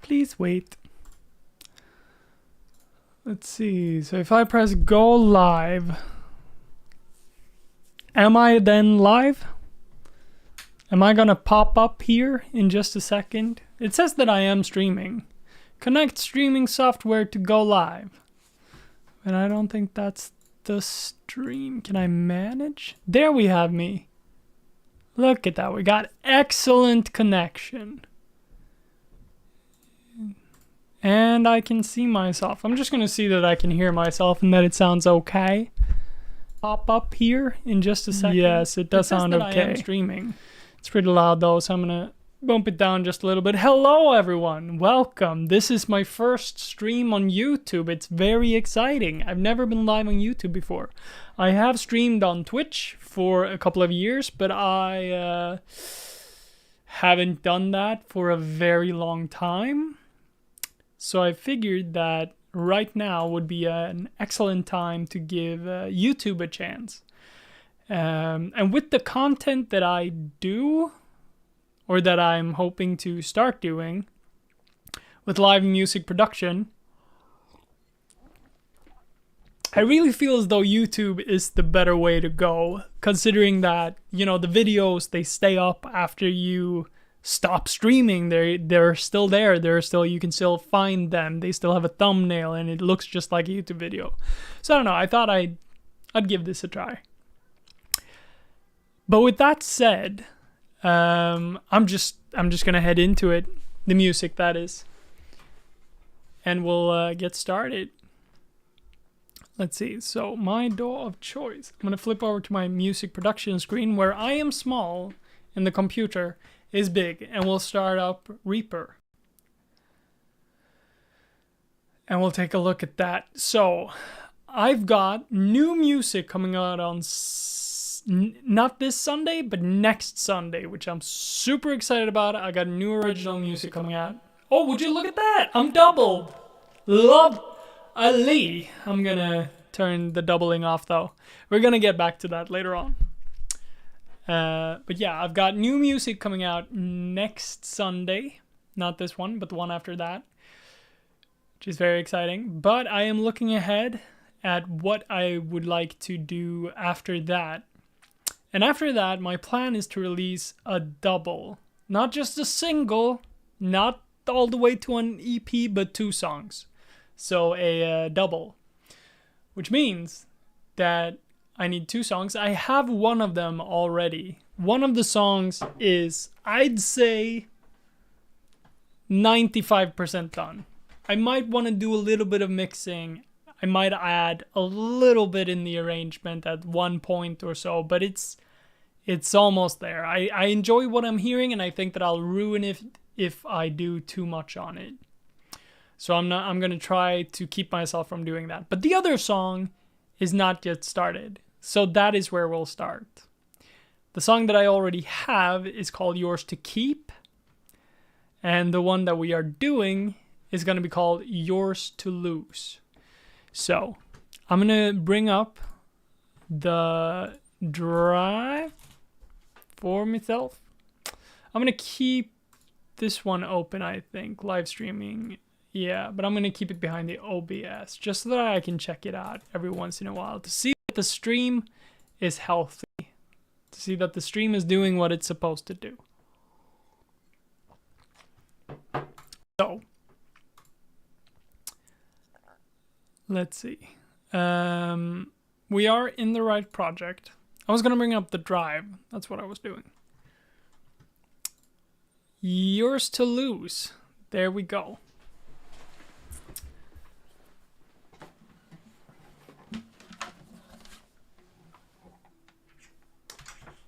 Please wait. Let's see. So if I press go live, am I then live? Am I gonna pop up here in just a second? It says that I am streaming. Connect streaming software to go live. And I don't think that's the stream. Can I manage? There we have me. Look at that. We got excellent connection. And I can see myself. I'm just going to see that I can hear myself and that it sounds okay. Pop up here in just a second. Yes, it does sound okay. I am streaming. It's pretty loud though, so I'm going to bump it down just a little bit. Hello everyone. Welcome. This is my first stream on YouTube. It's very exciting. I've never been live on YouTube before. I have streamed on Twitch for a couple of years, but I haven't done that for a very long time. So I figured that right now would be an excellent time to give YouTube a chance. And with the content that I do, or that I'm hoping to start doing, with live music production, I really feel as though YouTube is the better way to go, considering that, you know, the videos, they stay up after you stop streaming. They're still there. They're still, you can still find them. They still have a thumbnail and it looks just like a YouTube video. So I don't know, I thought I'd give this a try. But with that said, I'm just gonna head into it, the music that is, and we'll get started. Let's see. So my DAW of choice. I'm gonna flip over to my music production screen where I am small and the computer is big, and we'll start up Reaper. And we'll take a look at that. So I've got new music coming out on not this Sunday, but next Sunday, which I'm super excited about. I got new original music coming out. Oh, would you look at that? I'm doubled. Love Ali. I'm gonna turn the doubling off though. We're gonna get back to that later on. But yeah, I've got new music coming out next Sunday. Not this one, but the one after that, which is very exciting. But I am looking ahead at what I would like to do after that. And after that, my plan is to release a double. Not just a single, not all the way to an EP, but 2 songs. So a double. Which means that I need 2 songs. I have one of them already. One of the songs is, I'd say, 95% done. I might want to do a little bit of mixing. I might add a little bit in the arrangement at one point or so, but it's almost there. I enjoy what I'm hearing, and I think that I'll ruin it if I do too much on it. So I'm going to try to keep myself from doing that. But the other song is not yet started. So that is where we'll start. The song that I already have is called Yours to Keep. And the one that we are doing is going to be called Yours to Lose. So I'm going to bring up the drive for myself. I'm going to keep this one open, I think. Live streaming. Yeah, but I'm going to keep it behind the OBS just so that I can check it out every once in a while to see that the stream is healthy, to see that the stream is doing what it's supposed to do. So, let's see. We are in the right project. I was going to bring up the drive. That's what I was doing. Yours to Lose. There we go.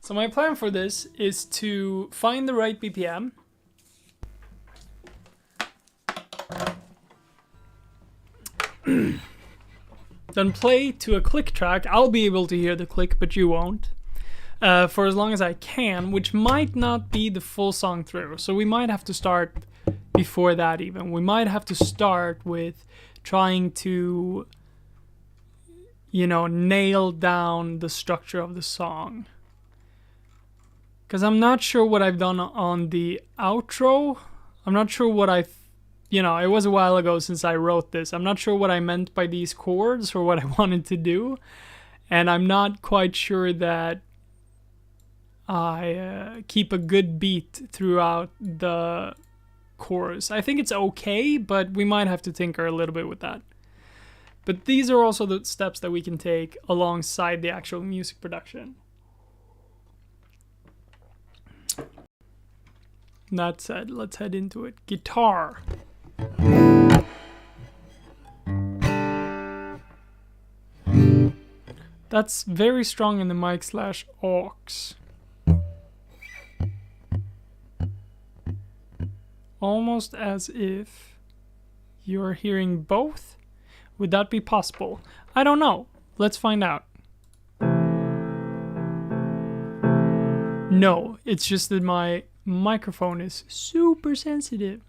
So my plan for this is to find the right BPM. Then play to a click track. I'll be able to hear the click, but you won't. For as long as I can, which might not be the full song through. So we might have to start before that even. We might have to start with trying to, you know, nail down the structure of the song. Because I'm not sure what I've done on the outro. I'm not sure what I you know, it was a while ago since I wrote this. I'm not sure what I meant by these chords or what I wanted to do. And I'm not quite sure that I keep a good beat throughout the chorus. I think it's okay, but we might have to tinker a little bit with that. But these are also the steps that we can take alongside the actual music production. That said, let's head into it. Guitar. That's very strong in the mic/aux. Almost as if you're hearing both. Would that be possible? I don't know. Let's find out. No, it's just that my microphone is super sensitive.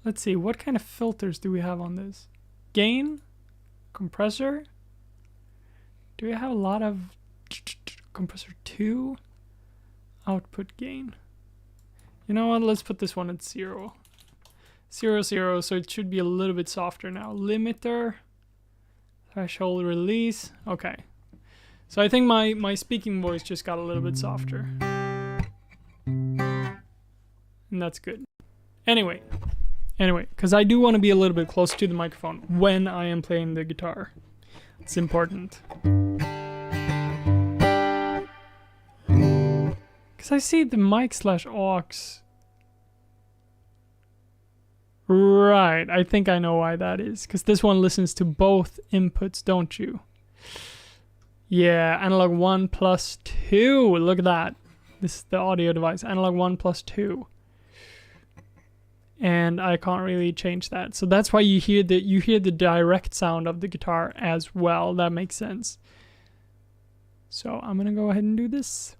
Let's see, what kind of filters do we have on this? Gain? Compressor? Do we have a lot of compressor 2? Output gain. You know what, let's put this one at 0. 0, 0, so it should be a little bit softer now. Limiter. Threshold release. Okay. So I think my speaking voice just got a little bit softer. And that's good. Anyway, because I do want to be a little bit closer to the microphone when I am playing the guitar. It's important. Because I see the mic/aux. Right, I think I know why that is. Because this one listens to both inputs, don't you? Yeah, analog 1 plus 2. Look at that. This is the audio device. Analog 1 plus 2. And I can't really change that. So that's why you hear the direct sound of the guitar as well. That makes sense. So I'm gonna go ahead and do this.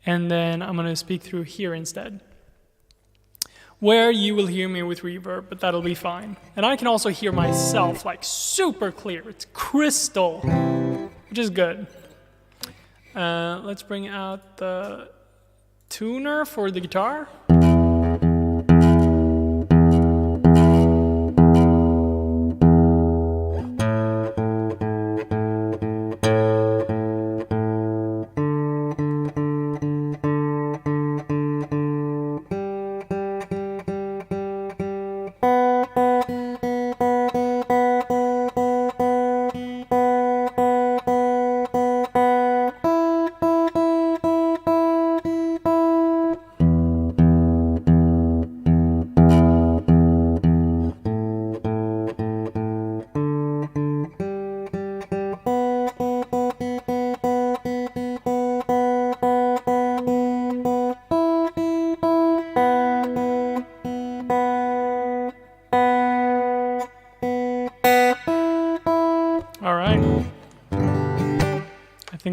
And then I'm gonna speak through here instead. Where you will hear me with reverb, but that'll be fine. And I can also hear myself like super clear. It's crystal, which is good. Let's bring out the tuner for the guitar.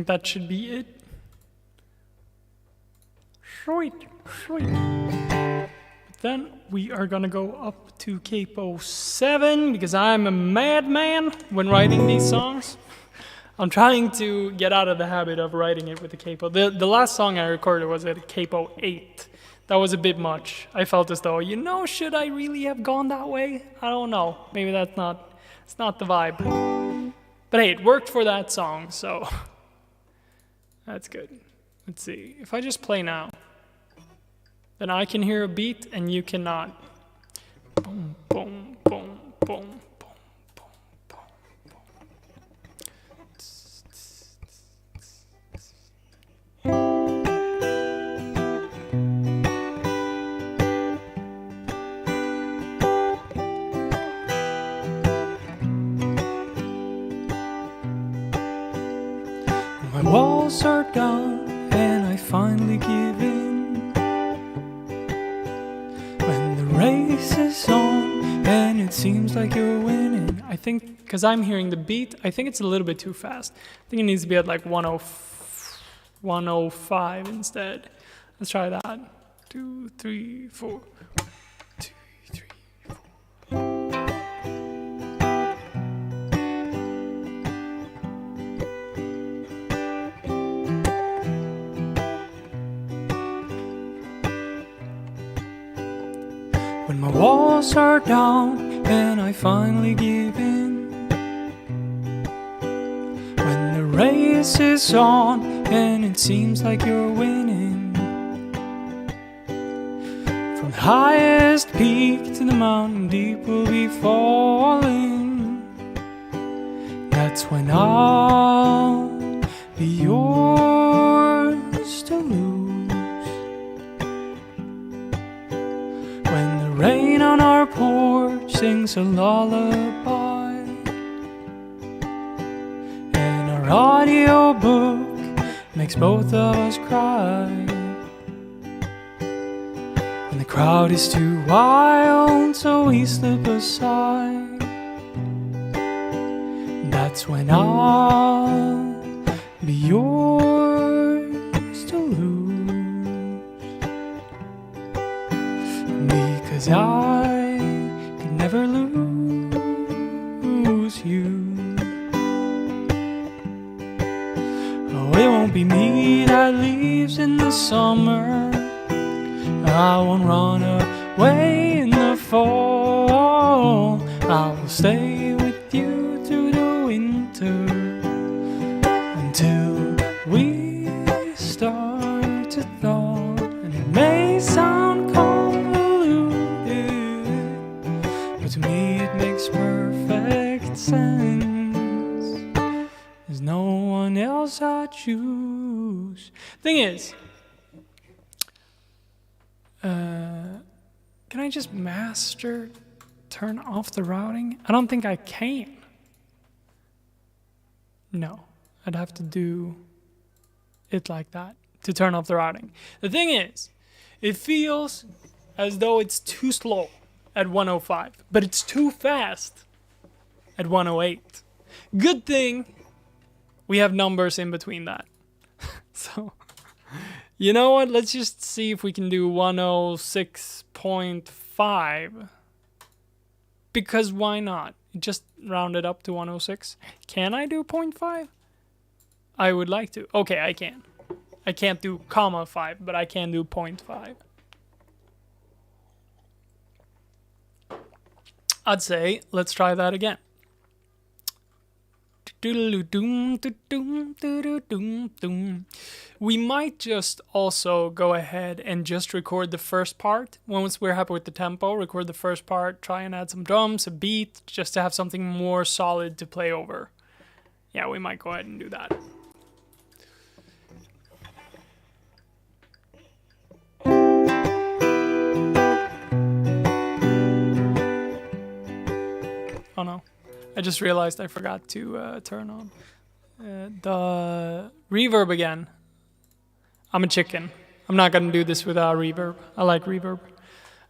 That should be it. Sweet. But then we are gonna go up to capo 7 because I'm a madman when writing these songs. I'm trying to get out of the habit of writing it with the capo. The last song I recorded was at a capo 8. That was a bit much. I felt as though, should I really have gone that way? I don't know. Maybe it's not the vibe. But hey, it worked for that song, so that's good. Let's see. If I just play now, then I can hear a beat and you cannot. Boom, boom, boom, boom, boom, boom, boom, My walls are down and I finally give in. When the race is on and it seems like you're winning. I think, because I'm hearing the beat, I think it's a little bit too fast. I think it needs to be at like 105 instead. Let's try that. 2, 3, 4. 2, 3, 4. When my walls are down and I finally give in. When the race is on and it seems like you're winning. From the highest peak to the mountain deep will be falling. That's when I'll be yours to lose. When the rain on our porch sings a lullaby, and our audiobook makes both of us cry. When the crowd is too wild, so we slip aside. That's when I'll be yours to lose. Because I can never lose you. Oh, it won't be me that leaves in the summer. I won't run away in the fall. I will stay with you through the winter until we start to thaw. And it may sound convoluted, but to me it makes perfect sense. There's no one else I choose. Thing is, can I just master turn off the routing? I don't think I can. No, I'd have to do it like that to turn off the routing. The thing is, it feels as though it's too slow at 105, but it's too fast at 108. Good thing we have numbers in between that. So, you know what? Let's just see if we can do 106.5. Because why not? Just round it up to 106. Can I do 0.5? I would like to. Okay, I can. I can't do comma 5, but I can do 0.5. I'd say let's try that again. We might just also go ahead and just record the first part. Once we're happy with the tempo, record the first part, try and add some drums, a beat, just to have something more solid to play over. Yeah, we might go ahead and do that. Oh no. I just realized I forgot to turn on the reverb again. I'm a chicken. I'm not going to do this without reverb. I like reverb.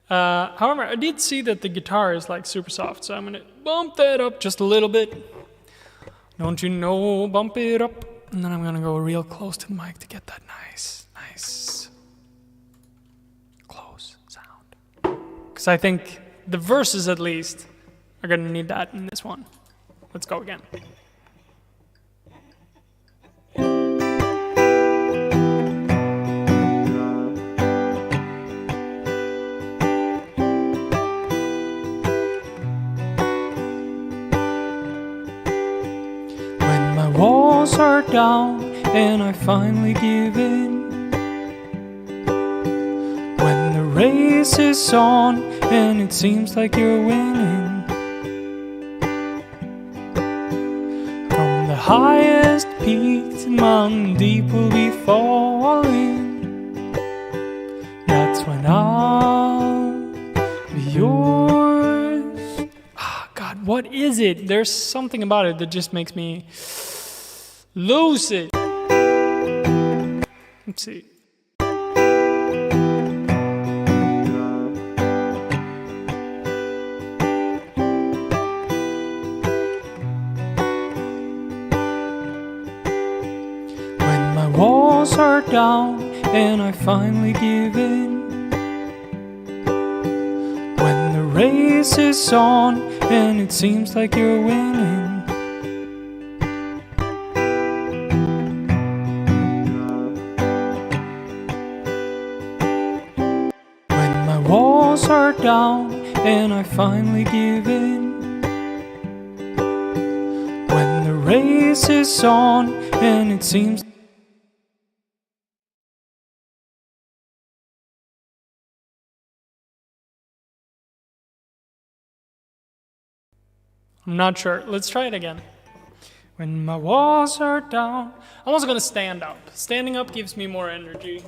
However, I did see that the guitar is like super soft, so I'm going to bump that up just a little bit. Don't you know, bump it up. And then I'm going to go real close to the mic to get that nice close sound. Because I think the verses at least are going to need that in this one. Let's go again. When my walls are down and I finally give in. When the race is on and it seems like you're winning. Highest peaks and mountain deep will be falling. That's when I'll be yours. Ah, God, what is it? There's something about it that just makes me lose it. Let's see. Walls are down and I finally give in. When the race is on and it seems like you're winning. When my walls are down and I finally give in. When the race is on and it seems I'm not sure. Let's try it again. When my walls are down. I'm also gonna stand up. Standing up gives me more energy.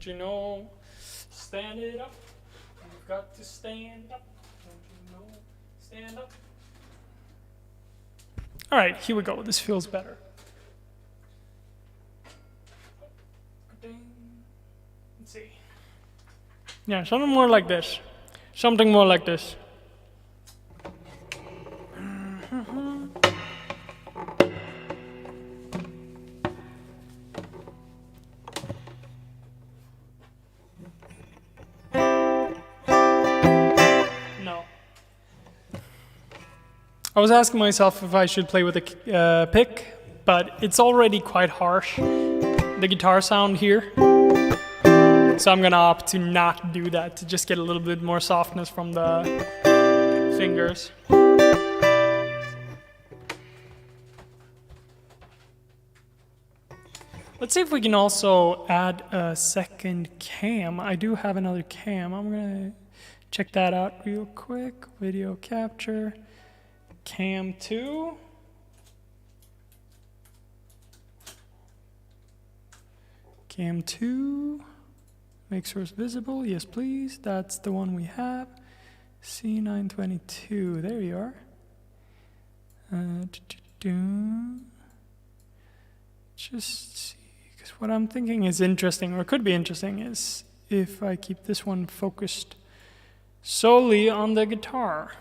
Do you know? Stand it up. You've got to stand up. Don't you know? Stand up. Alright, here we go. This feels better. Let's see. Yeah, something more like this. Something more like this. No. I was asking myself if I should play with a pick, but it's already quite harsh, the guitar sound here. So I'm gonna opt to not do that, to just get a little bit more softness from the fingers. Let's see if we can also add a second cam. I do have another cam. I'm gonna check that out real quick. Video capture, cam 2. Cam 2. Make source visible, yes please. That's the one we have. C922, there you are. Just see, because what I'm thinking is interesting, or could be interesting, is if I keep this one focused solely on the guitar.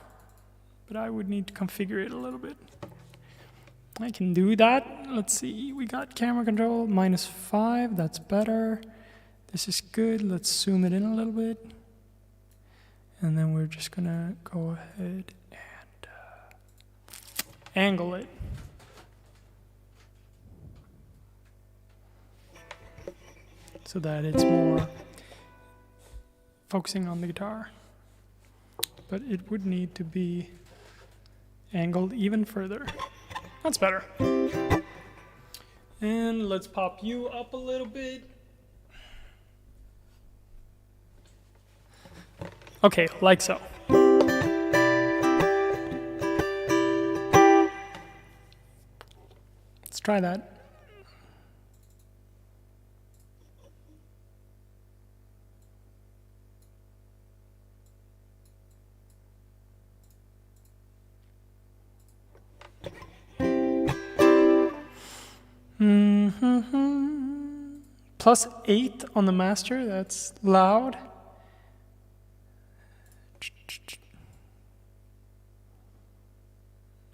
But I would need to configure it a little bit. I can do that. Let's see, we got camera control, -5, that's better. This is good. Let's zoom it in a little bit. And then we're just gonna go ahead and angle it. So that it's more focusing on the guitar. But it would need to be angled even further. That's better. And let's pop you up a little bit. Okay, like so. Let's try that. +8 on the master, that's loud.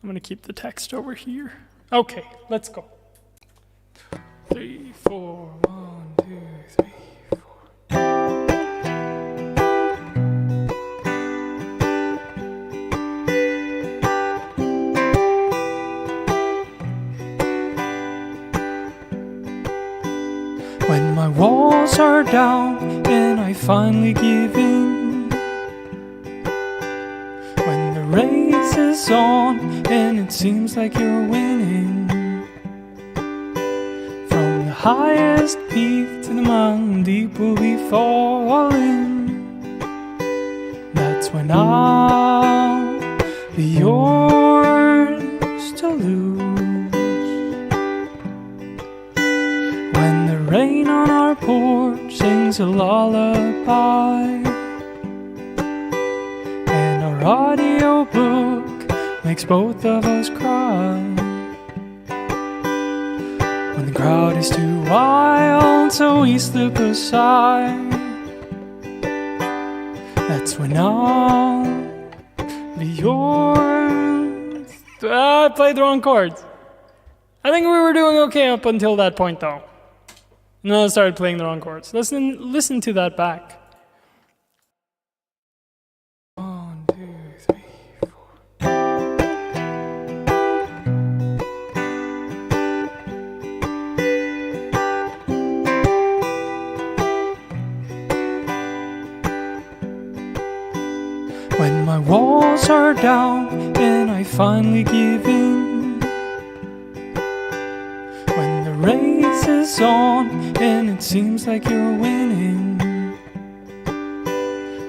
I'm gonna keep the text over here. Okay, let's go. 3, 4, 1, 2, 3, 4. When my walls are down and I finally give in. When the race is on and it seems like you're winning. From the highest peak to the mountain deep we'll be falling. That's when I'll be yours to lose. When the rain on our porch sings a lullaby, and our audio book makes both of us cry. When the crowd is too wild, so we slip aside. That's when I'll be yours. I played the wrong chords. I think we were doing okay up until that point, though. And then I started playing the wrong chords. Listen to that back. 1, 2, 3, 4. walls are down and I finally give in, when the race is on and it seems like you're winning,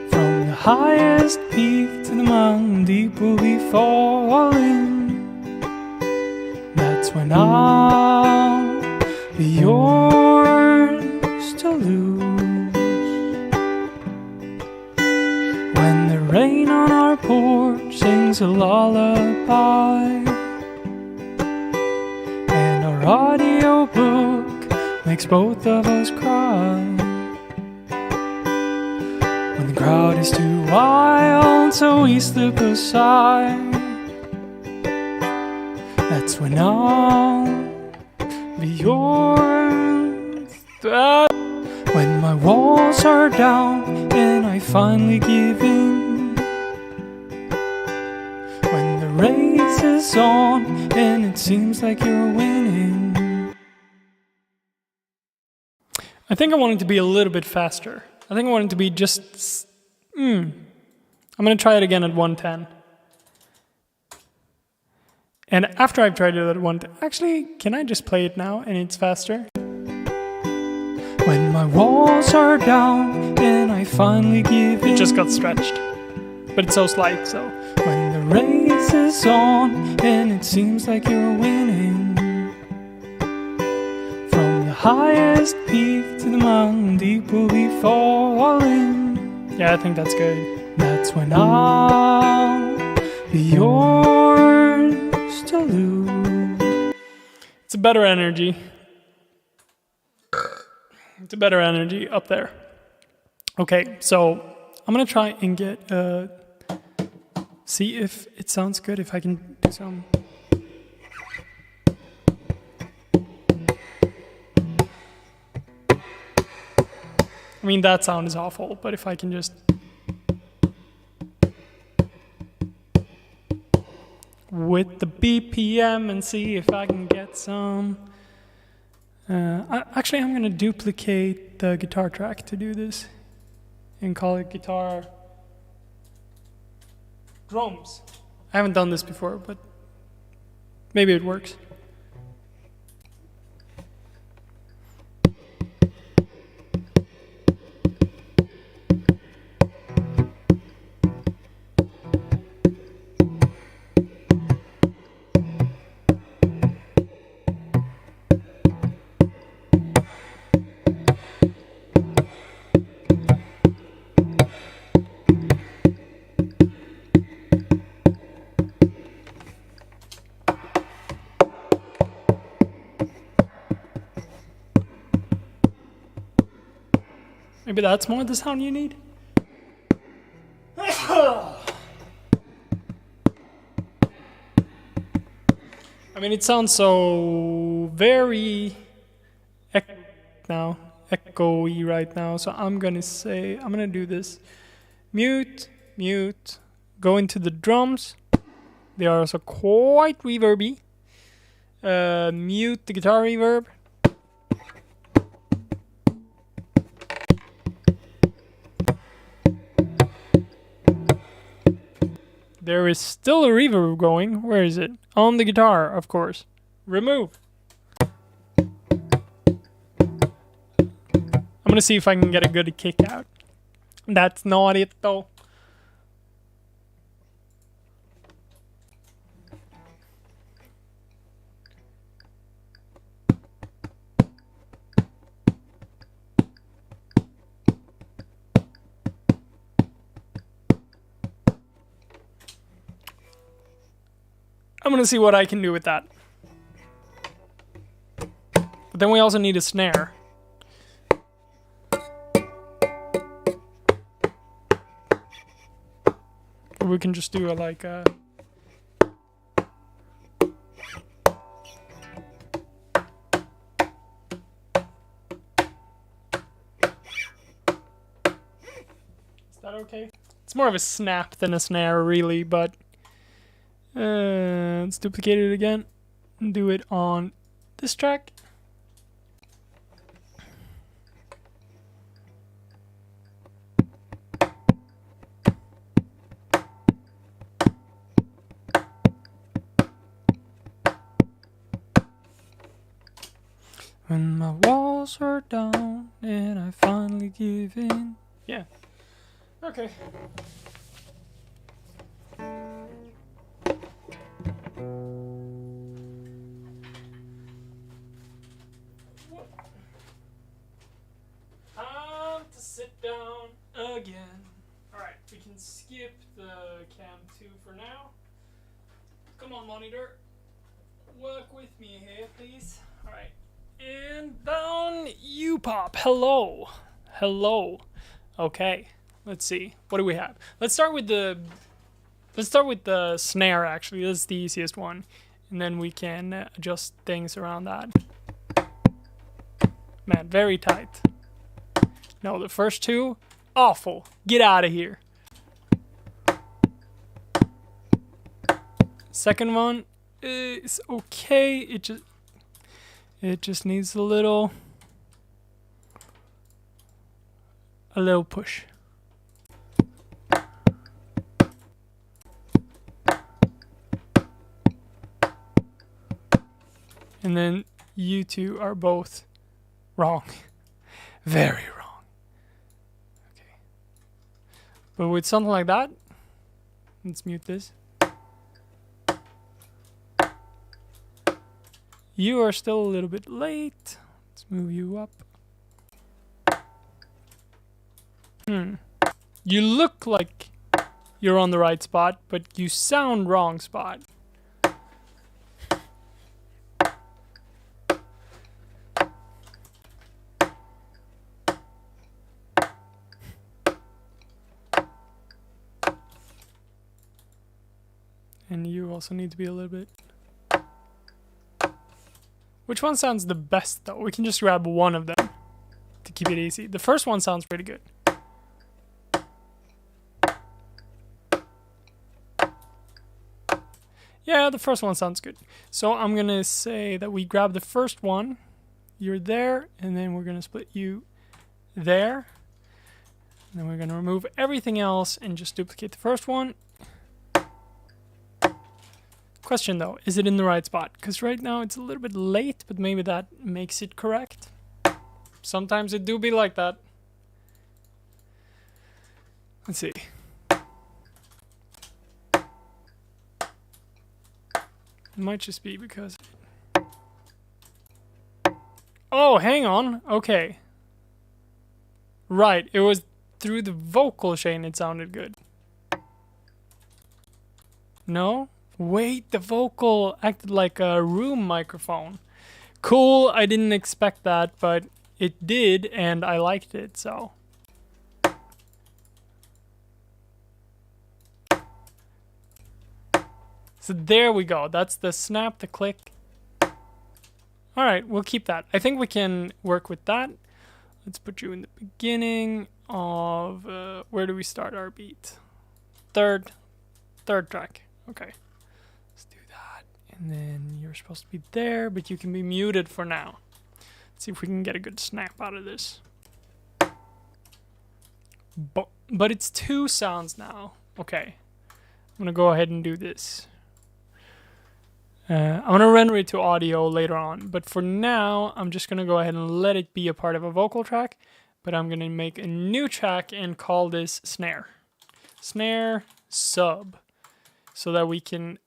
from the highest peak to the mountain deep we'll be falling, that's when I'll be yours to lose. When the rain on our porch sings a lullaby and our audio book makes both of us cry, when the crowd is too wild so we slip aside, that's when I'll be yours. When my walls are down and I finally give in, when the race is on and it seems like you're winning. I think I want it to be a little bit faster. I think I want it to be just... I'm going to try it again at 110. And after I've tried it at 110... Actually, can I just play it now and it's faster? When my walls are down and I finally give in. It just got stretched. But it's so slight, so. When the race is on and it seems like you're winning, from the highest peak to the mountain deep we'll be falling. Yeah, I think that's good. That's when I'll be yours to lose. It's a better energy. It's a better energy up there. Okay, so I'm gonna try and get see if it sounds good, if I can do some. I mean, that sound is awful, but if I can just with the BPM and see if I can get some. Actually, I'm going to duplicate the guitar track to do this and call it guitar drums. I haven't done this before, but maybe it works. Maybe that's more the sound you need? I mean, it sounds so very echoey right now, so I'm gonna do this. Mute, go into the drums. They are also quite reverby. Mute the guitar reverb. There is still a reverb going. Where is it? On the guitar, of course. Remove. I'm gonna see if I can get a good kick out. That's not it though. I'm gonna see what I can do with that. But then we also need a snare. Or we can just do it like Is that okay? It's more of a snap than a snare, really, but let's duplicate it again and do it on this track. When my walls are down and I finally give in. Yeah. Okay. Time to sit down again. Alright, we can skip the cam 2 for now. Come on, monitor. Work with me here, please. Alright. And down you pop. Hello. Hello. Okay. Let's see. What do we have? Let's start with the snare, actually. That's the easiest one. And then we can adjust things around that. Man, very tight. No, the first two, awful. Get out of here. Second one is okay. It just needs a little push. And then you two are both wrong. Very wrong. Okay. But with something like that, let's mute this. You are still a little bit late. Let's move you up. You look like you're on the right spot, but you sound wrong spot. And you also need to be a little bit... Which one sounds the best, though? We can just grab one of them to keep it easy. The first one sounds pretty good. Yeah, the first one sounds good. So I'm going to say that we grab the first one. You're there, and then we're going to split you there. And then we're going to remove everything else and just duplicate the first one. Question though, is it in the right spot? Because right now it's a little bit late, but maybe that makes it correct. Sometimes it do be like that. Let's see. It might just be because... Oh, hang on. Okay. Right, it was through the vocal chain it sounded good. No? Wait, the vocal acted like a room microphone. Cool, I didn't expect that, but it did, and I liked it, so. So there we go. That's the snap, the click. Alright, we'll keep that. I think we can work with that. Let's put you in the beginning of... where do we start our beat? Third track. Okay. And then you're supposed to be there, but you can be muted for now. Let's see if we can get a good snap out of this. But it's two sounds now. Okay. I'm going to go ahead and do this. I'm going to render it to audio later on. But for now, I'm just going to go ahead and let it be a part of a vocal track. But I'm going to make a new track and call this snare. Snare sub. So that we can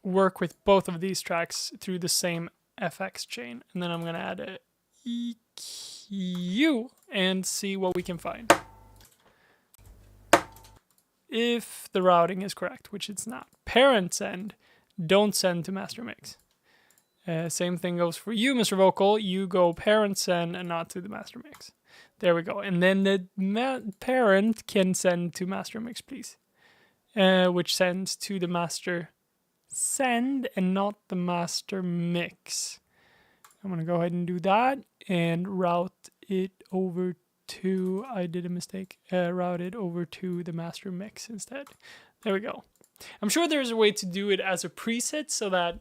work with both of these tracks through the same FX chain. And then I'm going to add a EQ and see what we can find. If the routing is correct, which it's not. Parent send, don't send to master mix. Same thing goes for you, Mr. Vocal. You go parent send and not to the master mix. There we go. And then the parent can send to master mix, please. Which sends to the master send and not the master mix. I'm going to go ahead and do that and route it over to, I did a mistake, route it over to the master mix instead. There we go. I'm sure there's a way to do it as a preset so that,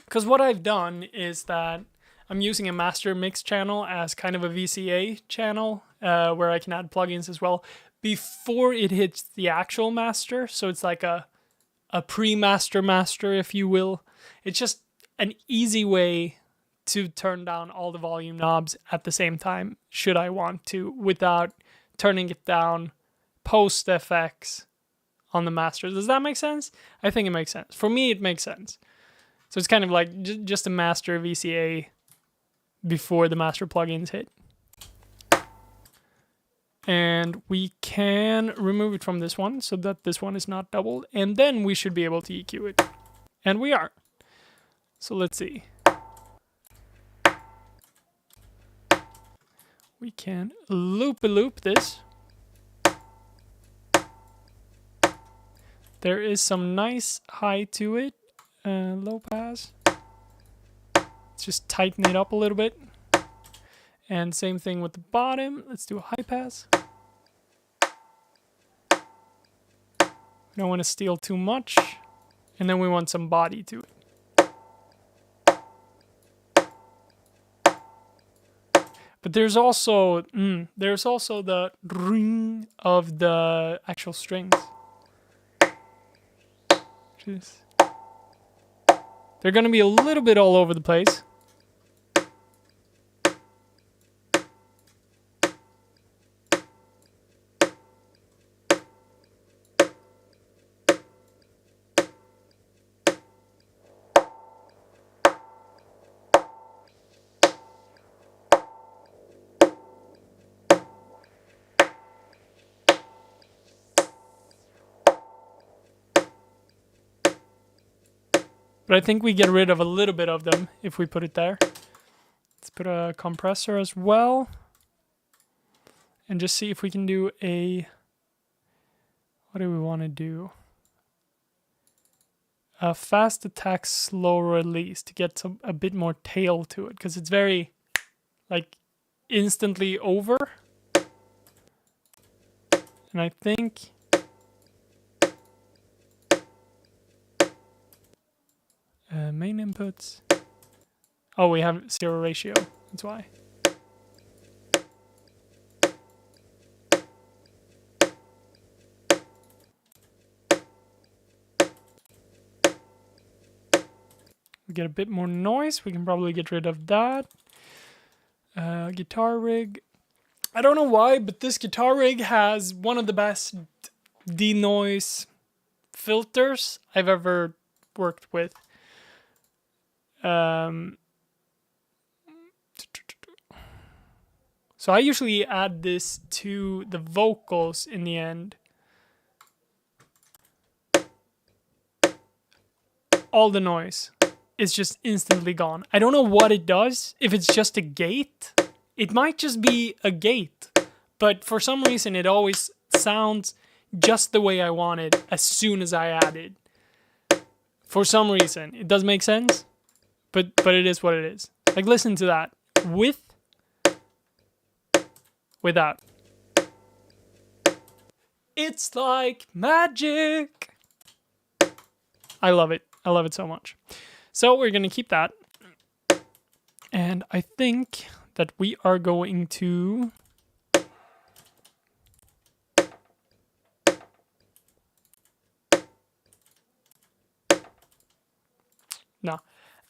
because what I've done is that I'm using a master mix channel as kind of a VCA channel where I can add plugins as well before it hits the actual master. So it's like a pre-master master, if you will. It's just an easy way to turn down all the volume knobs at the same time, should I want to, without turning it down post FX on the master. Does that make sense? I think it makes sense. For me, it makes sense. So it's kind of like just a master VCA before the master plugins hit. And we can remove it from this one so that this one is not doubled. And then we should be able to EQ it. And we are. So let's see. We can loop this. There is some nice high to it. Low pass. Let's just tighten it up a little bit. And same thing with the bottom. Let's do a high pass. We don't want to steal too much. And then we want some body to it. But there's also the ring of the actual strings. They're going to be a little bit all over the place. But I think we get rid of a little bit of them if we put it there. Let's put a compressor as well. And just see if we can do a... What do we want to do? A fast attack, slow release to get a bit more tail to it. Because it's very, like, instantly over. And I think... main inputs. Oh, we have 0 ratio. That's why. We get a bit more noise. We can probably get rid of that. Guitar rig. I don't know why, but this guitar rig has one of the best denoise filters I've ever worked with. So I usually add this to the vocals in the end. All the noise is just instantly gone. I don't know what it does. If it's just a gate, it might just be a gate. But for some reason, it always sounds just the way I want it as soon as I add it. For some reason. It does make sense. But it is what it is. Like, listen to that. Without. It's like magic. I love it. I love it so much. So we're going to keep that. And I think that we are going to... No.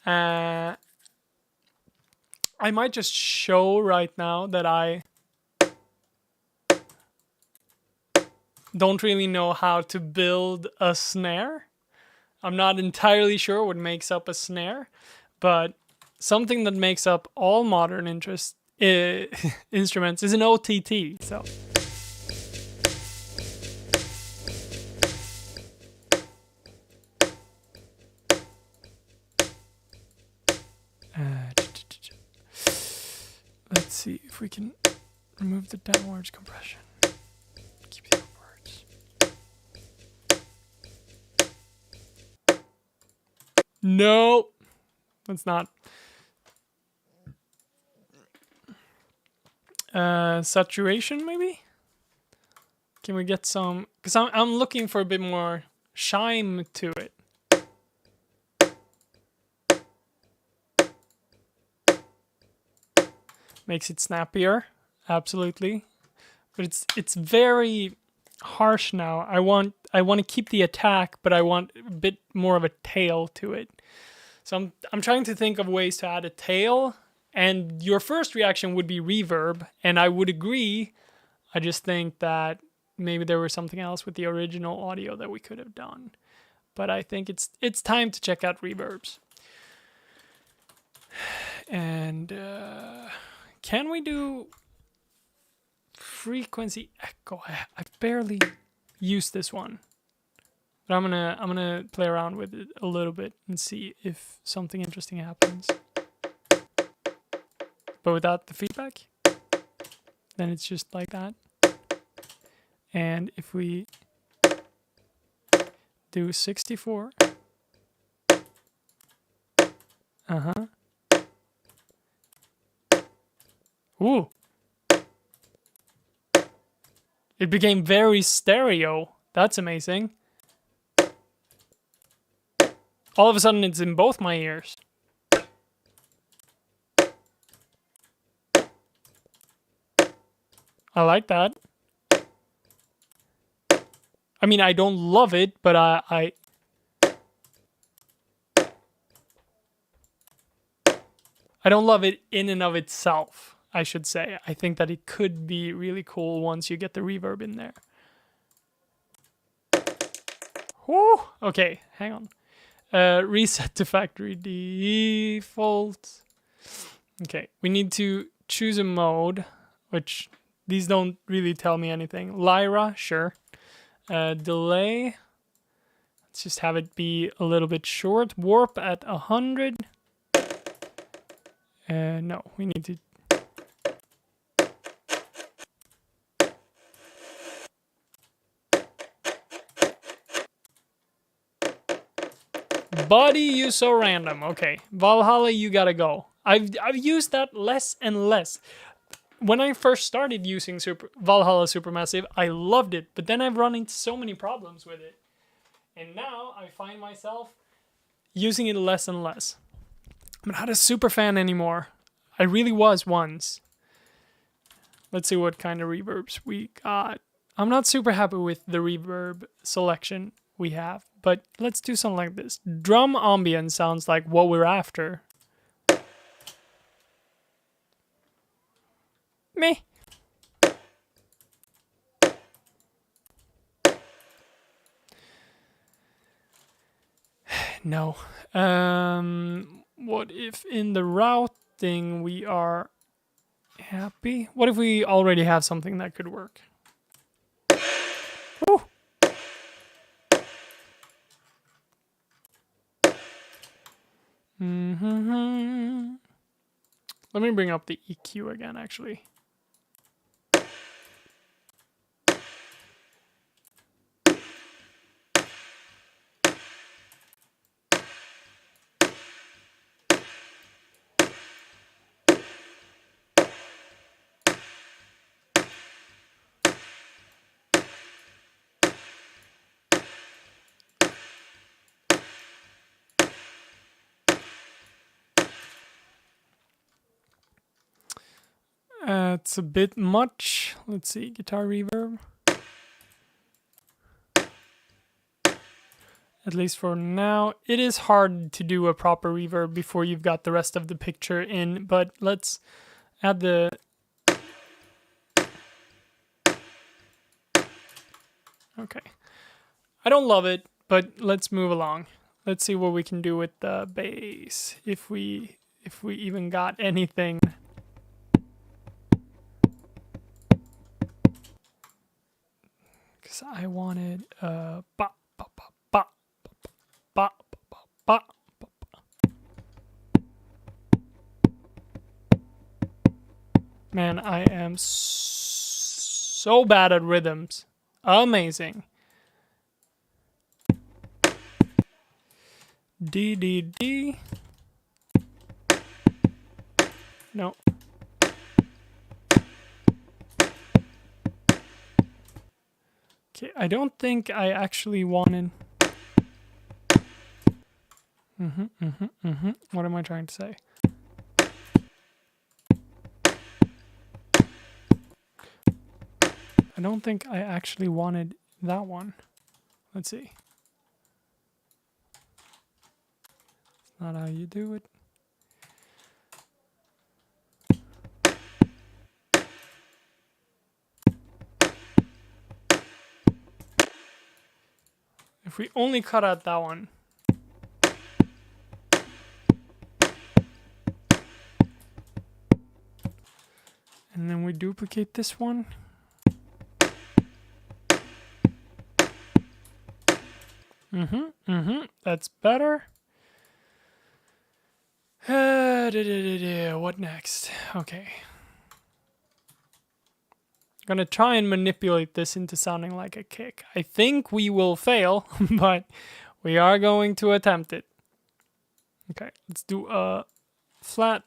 I might just show right now that I don't really know how to build a snare. I'm not entirely sure what makes up a snare, but something that makes up all modern instruments is an OTT. So. Let's see if we can remove the downwards compression. Keep the upwards. No, that's not. Saturation, maybe? Can we get some? Because I'm looking for a bit more shine to it. Makes it snappier, absolutely, but it's very harsh now. I want to keep the attack, but I want a bit more of a tail to it. So I'm trying to think of ways to add a tail And your first reaction would be reverb, and I would agree. I just think that maybe there was something else with the original audio that we could have done. But I think it's time to check out reverbs. And can we do frequency echo? I barely used this one, but I'm gonna play around with it a little bit and see if something interesting happens. But without the feedback, then it's just like that. And if we do 64, ooh, it became very stereo. That's amazing. All of a sudden, it's in both my ears. I like that. I mean, I don't love it, but I don't love it in and of itself, I should say. I think that it could be really cool once you get the reverb in there. Whew. Okay, hang on. Reset to factory default. Okay, we need to choose a mode, which these don't really tell me anything. Lyra, sure. Delay. Let's just have it be a little bit short. Warp at 100. No, we need to... Buddy, you so random. Okay, Valhalla, you gotta go. I've used that less and less. When I first started using Valhalla Supermassive, I loved it, but then I've run into so many problems with it. And now I find myself using it less and less. I'm not a super fan anymore. I really was once. Let's see what kind of reverbs we got. I'm not super happy with the reverb selection we have, but let's do something like this. Drum ambient sounds like what we're after. Meh. No. What if in the routing we are happy? What if we already have something that could work? Woo. Let me bring up the EQ again, actually. It's a bit much. Let's see, guitar reverb. At least for now. It is hard to do a proper reverb before you've got the rest of the picture in, but let's add the... Okay. I don't love it, but let's move along. Let's see what we can do with the bass. If we even got anything. Because I wanted ba ba ba ba ba ba ba. Man, I am so bad at rhythms. Amazing. D, D, D. No. Okay, I don't think I actually wanted... What am I trying to say? I don't think I actually wanted that one. Let's see. Not how you do it. If we only cut out that one. And then we duplicate this one. That's better. What next? Okay. I'm gonna try and manipulate this into sounding like a kick. I think we will fail, but we are going to attempt it. Okay, let's do a flat.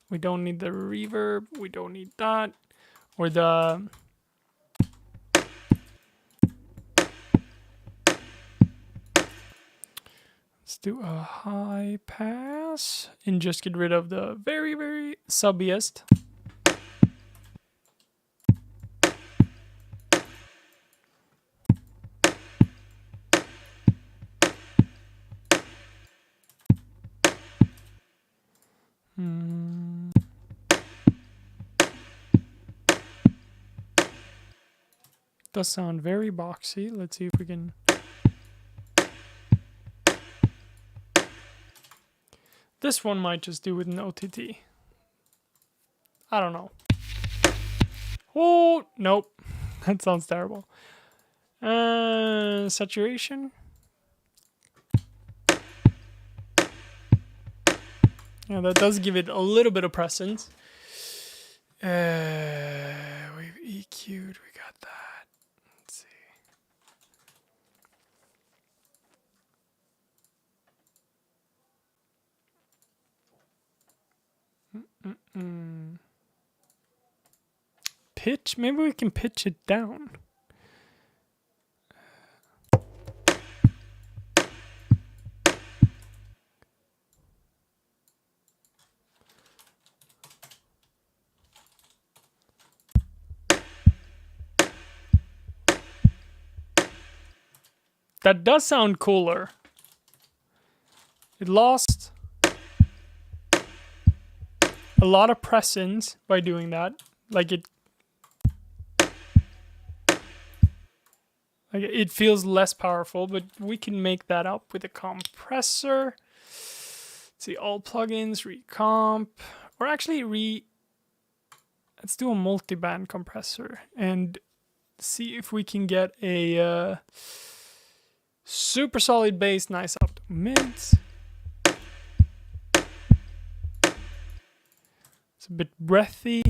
We don't need the reverb. We don't need that. Or the... Let's do a high pass and just get rid of the very, very subbiest. Does sound very boxy. Let's see if we can... This one might just do with an OTT. I don't know. Oh, nope. That sounds terrible. Saturation. Yeah, that does give it a little bit of presence. We've EQ'd. We got that. Let's see. Pitch? Maybe we can pitch it down. That does sound cooler. It lost a lot of presence by doing that. Like it feels less powerful, but we can make that up with a compressor. Let's see, all plugins, recomp, or actually let's do a multi-band compressor and see if we can get a super solid bass, nice up to mids. It's a bit breathy.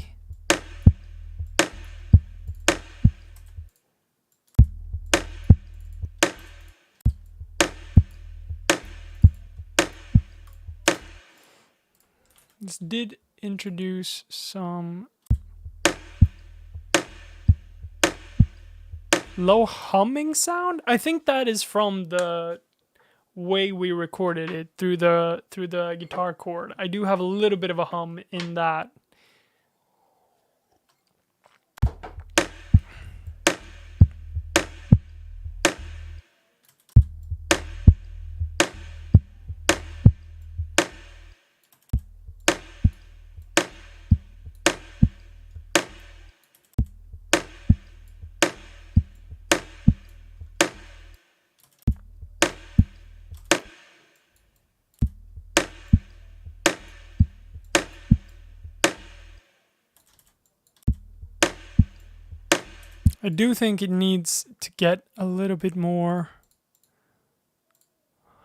This did introduce some low humming sound. I think that is from the way we recorded it through the guitar chord. I do have a little bit of a hum in that. I do think it needs to get a little bit more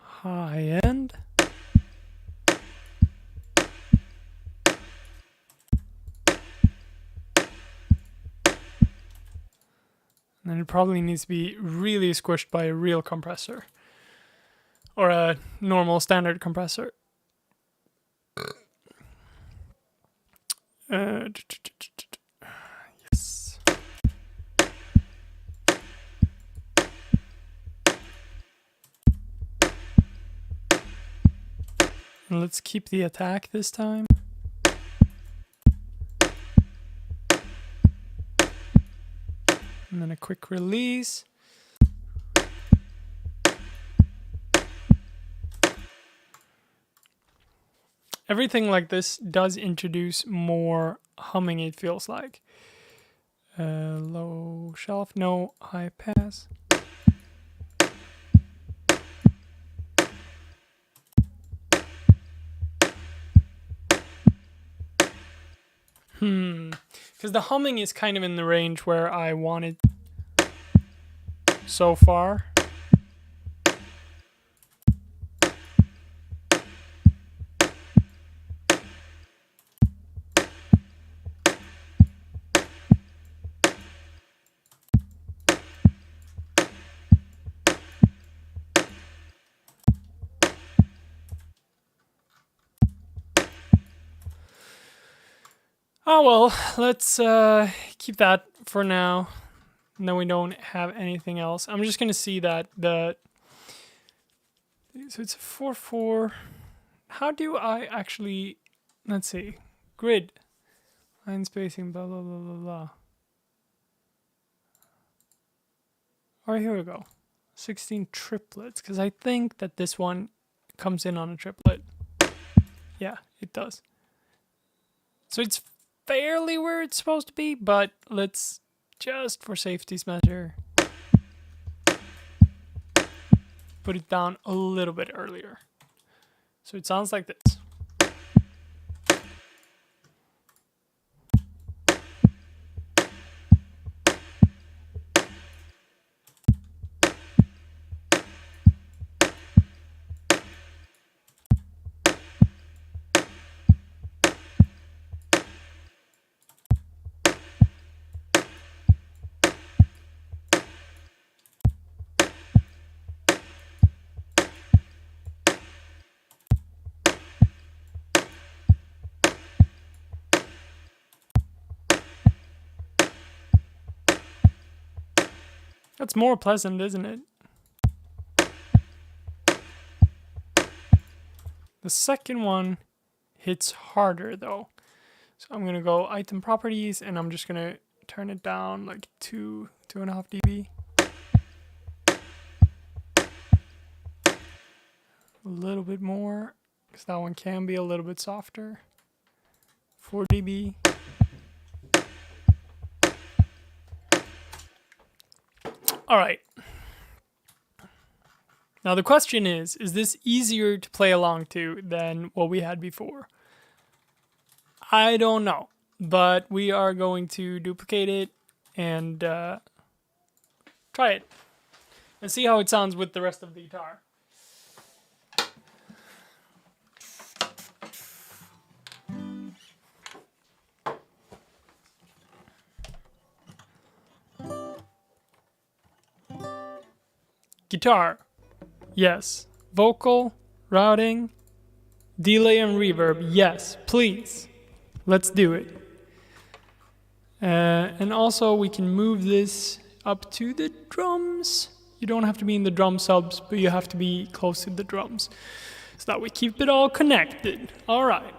high end. And then it probably needs to be really squished by a real compressor. Or a normal standard compressor. Yes. And let's keep the attack this time. And then a quick release. Everything like this does introduce more humming, it feels like. Low shelf, no high pass. Because the humming is kind of in the range where I wanted so far. Oh well, let's keep that for now. And then we don't have anything else. I'm just gonna see that so it's a 4/4. How do I actually? Let's see. Grid, line spacing, blah blah blah blah blah. All right, here we go. 16 triplets, because I think that this one comes in on a triplet. Yeah, it does. So it's fairly where it's supposed to be, but let's just for safety's measure put it down a little bit earlier. So it sounds like this. That's more pleasant, isn't it? The second one hits harder though. So I'm gonna go item properties and I'm just gonna turn it down like 2.5 dB. A little bit more, because that one can be a little bit softer. 4 dB. All right. Now the question is this easier to play along to than what we had before? I don't know, but we are going to duplicate it and try it and see how it sounds with the rest of the guitar. Guitar, yes. Vocal, routing, delay and reverb, yes, please. Let's do it. And also we can move this up to the drums. You don't have to be in the drum subs, but you have to be close to the drums so that we keep it all connected. All right.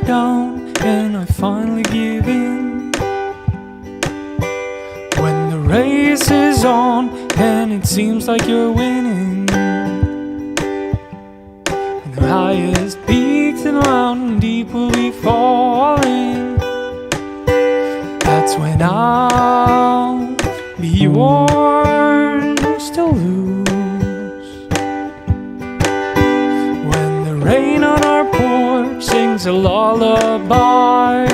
Down and I finally give in. When the race is on and it seems like you're winning, and the highest peaks and mountain deep will be falling, that's when I'll be yours to lose. When the rain on our porch sings a lullaby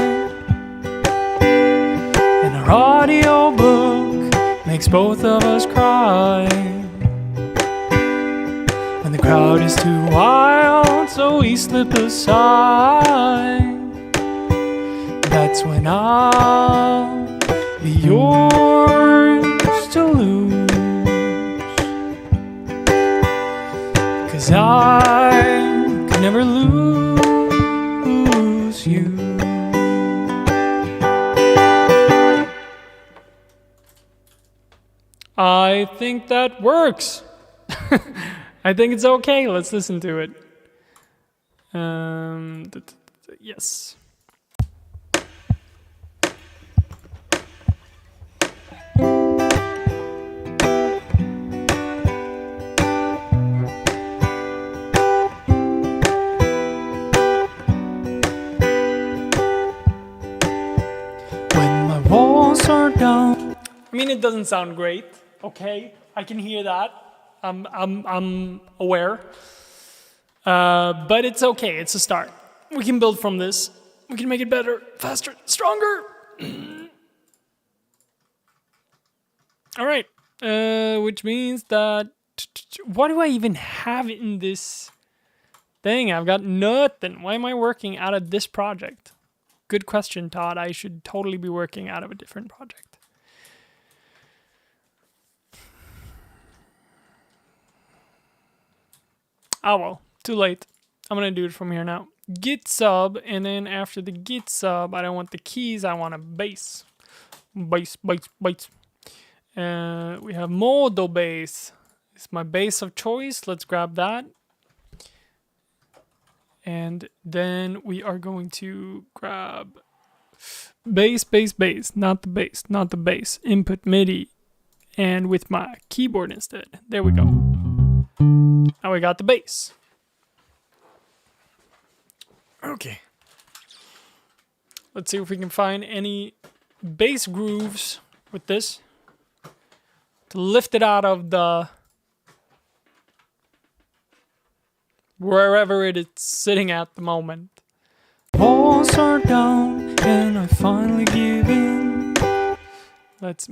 and our audio book makes both of us cry, when the crowd is too wild so we slip aside, that's when I'll be yours to lose. 'Cause I can never lose you. I think that works. I think it's okay. Let's listen to it. Yes. I mean, it doesn't sound great. Okay, I can hear that. I'm aware. But it's okay. It's a start. We can build from this. We can make it better, faster, stronger. All right. Which means that what do I even have in this thing? I've got nothing. Why am I working out of this project? Good question, Todd. I should totally be working out of a different project. Oh well, too late. I'm gonna do it from here now. Git sub, and then after the git sub, I don't want the keys, I want a bass. Bass. We have Modo bass. It's my bass of choice. Let's grab that. And then we are going to grab bass, not the bass. Input MIDI. And with my keyboard instead. There we go. Now we got the bass. Okay. Let's see if we can find any bass grooves with this to lift it out of the wherever it is sitting at the moment. Walls are down and I finally give in. Let's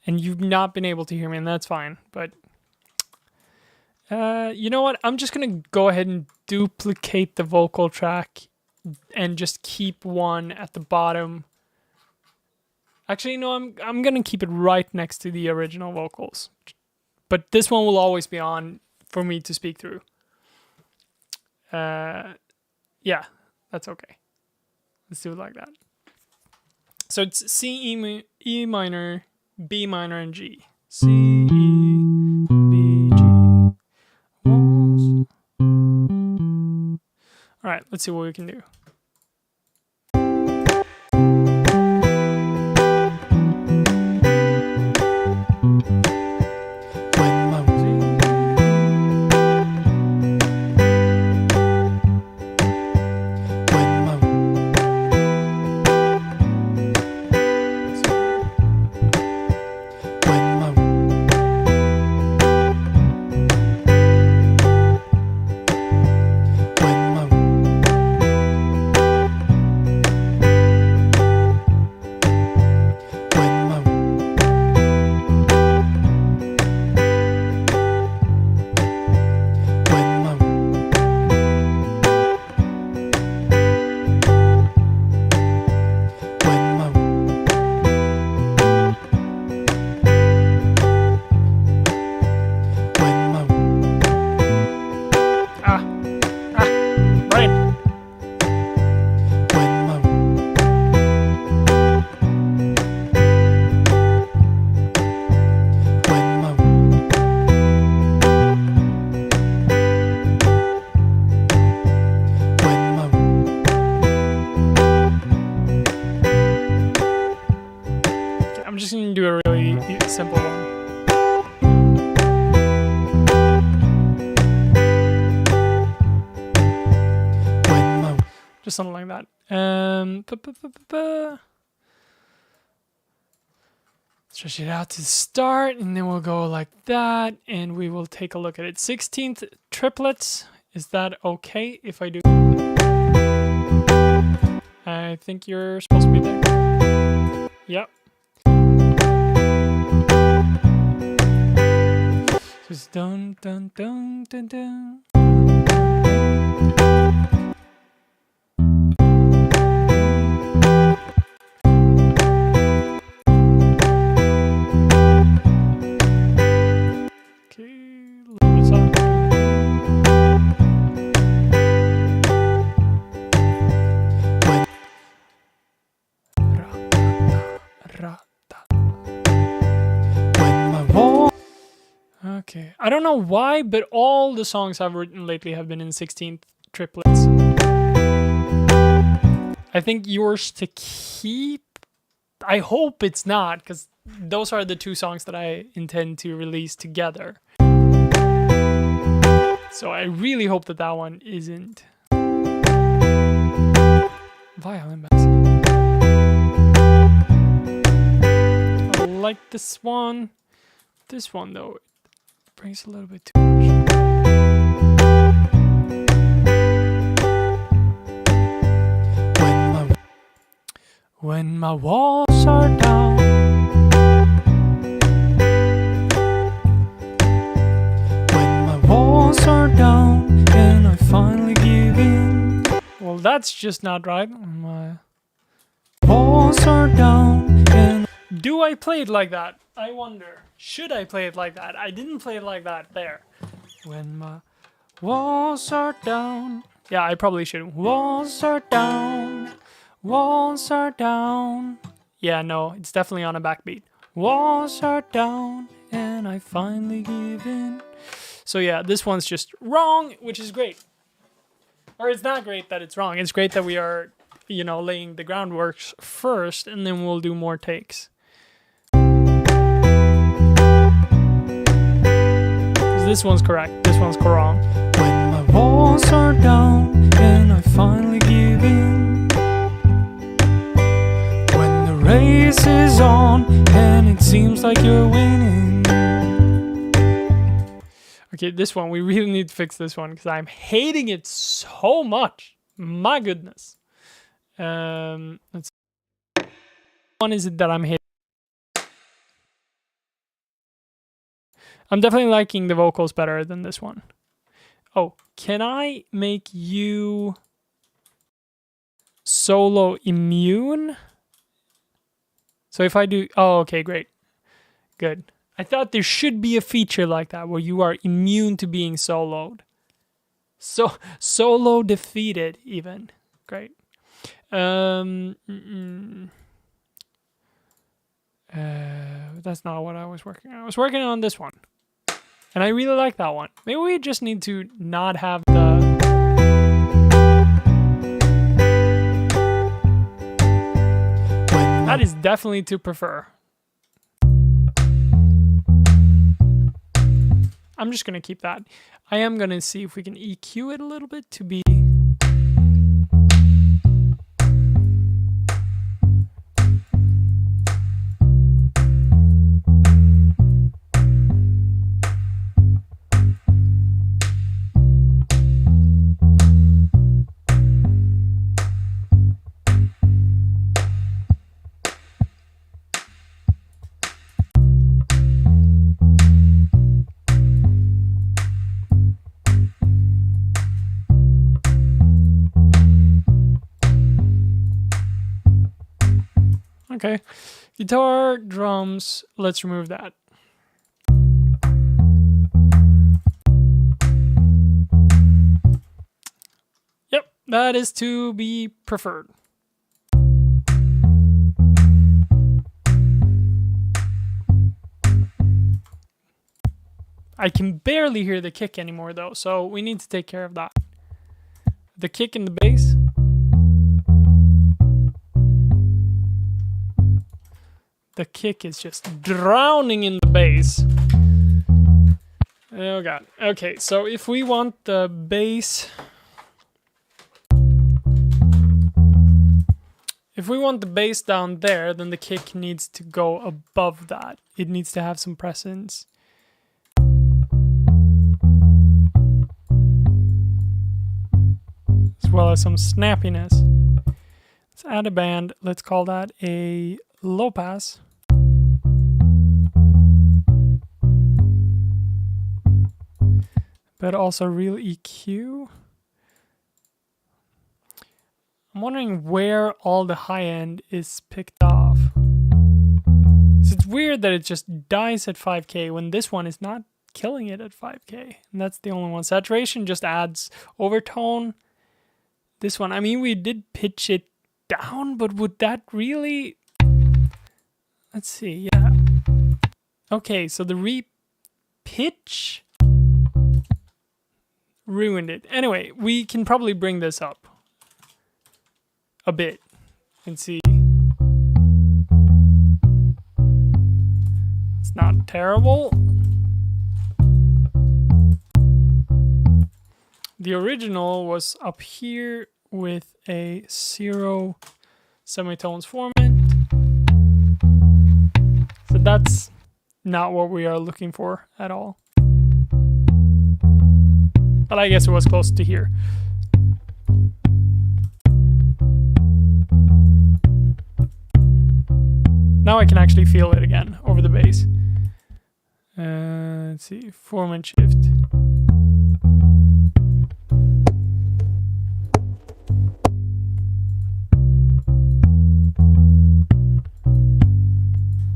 and you've not been able to hear me, and that's fine. But you know what? I'm just gonna go ahead and duplicate the vocal track and just keep one at the bottom. Actually, no, I'm gonna keep it right next to the original vocals. But this one will always be on for me to speak through. Yeah, that's okay. Let's do it like that. So it's C, E minor, B minor, and G. C, E, B, G. All right, let's see what we can do. I'm just going to do a really simple one. Just something like that. Stretch it out to the start, and then we'll go like that, and we will take a look at it. 16th triplets. Is that okay if I do? I think you're supposed to be there. Yep. Just dun dun dun dun dun. Okay, I don't know why, but all the songs I've written lately have been in 16th triplets. I think yours to keep. I hope it's not, because those are the two songs that I intend to release together. So I really hope that that one isn't. Violin bass. I like this one. This one though, it brings a little bit too much. When my walls are down, when my walls are down, and I finally give in. Well, that's just not right. My walls are down, and do I play it like that? I wonder. Should I play it like that? I didn't play it like that there. When my walls are down. Yeah, I probably should. Walls are down. Walls are down. Yeah, no, it's definitely on a backbeat. Walls are down, and I finally give in. So yeah, this one's just wrong, which is great. Or it's not great that it's wrong. It's great that we are, you know, laying the groundwork first, and then we'll do more takes. This one's correct. This one's wrong. When my walls are down, and I finally give in. When the race is on, and it seems like you're winning. Okay, this one, we really need to fix this one, because I'm hating it so much. My goodness. Let's see. One is it that I'm hating? I'm definitely liking the vocals better than this one. Oh, can I make you solo immune? So if I do... Oh, okay, great. Good. I thought there should be a feature like that where you are immune to being soloed. So, solo defeated even. Great. That's not what I was working on. I was working on this one. And I really like that one. Maybe we just need to not have the... That is definitely to prefer. I'm just going to keep that. I am going to see if we can EQ it a little bit to be... Okay, guitar, drums, let's remove that. Yep, that is to be preferred. I can barely hear the kick anymore though, so we need to take care of that. The kick and the bass. The kick is just drowning in the bass. Oh god. Okay, so if we want the bass... If we want the bass down there, then the kick needs to go above that. It needs to have some presence. As well as some snappiness. Let's add a band. Let's call that a low pass. But also real EQ. I'm wondering where all the high end is picked off. So it's weird that it just dies at 5K when this one is not killing it at 5K. And that's the only one. Saturation just adds overtone. This one, I mean, we did pitch it down, but would that really... Let's see, yeah. Okay, so the re-pitch ruined it. Anyway, we can probably bring this up a bit and see. It's not terrible. The original was up here with a 0 semitones format. So that's not what we are looking for at all. But I guess it was close to here. Now I can actually feel it again over the bass. Let's see, format shift.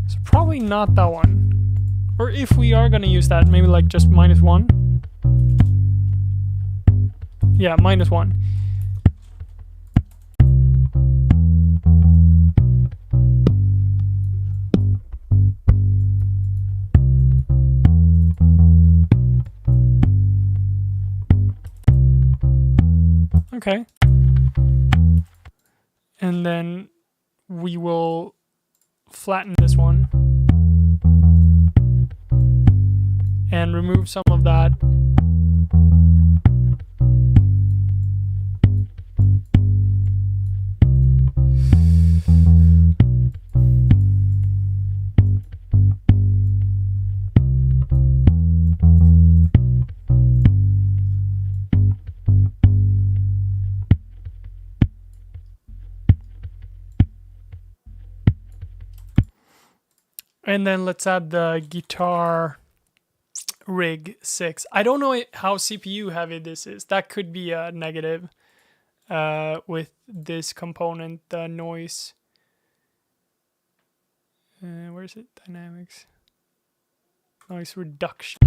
So probably not that one. Or if we are gonna use that, maybe like just -1. Yeah, -1. Okay. And then we will flatten this one and remove some of that. And then let's add the guitar rig 6. I don't know how CPU heavy this is. That could be a negative with this component, the noise. Where is it? Dynamics. Noise reduction.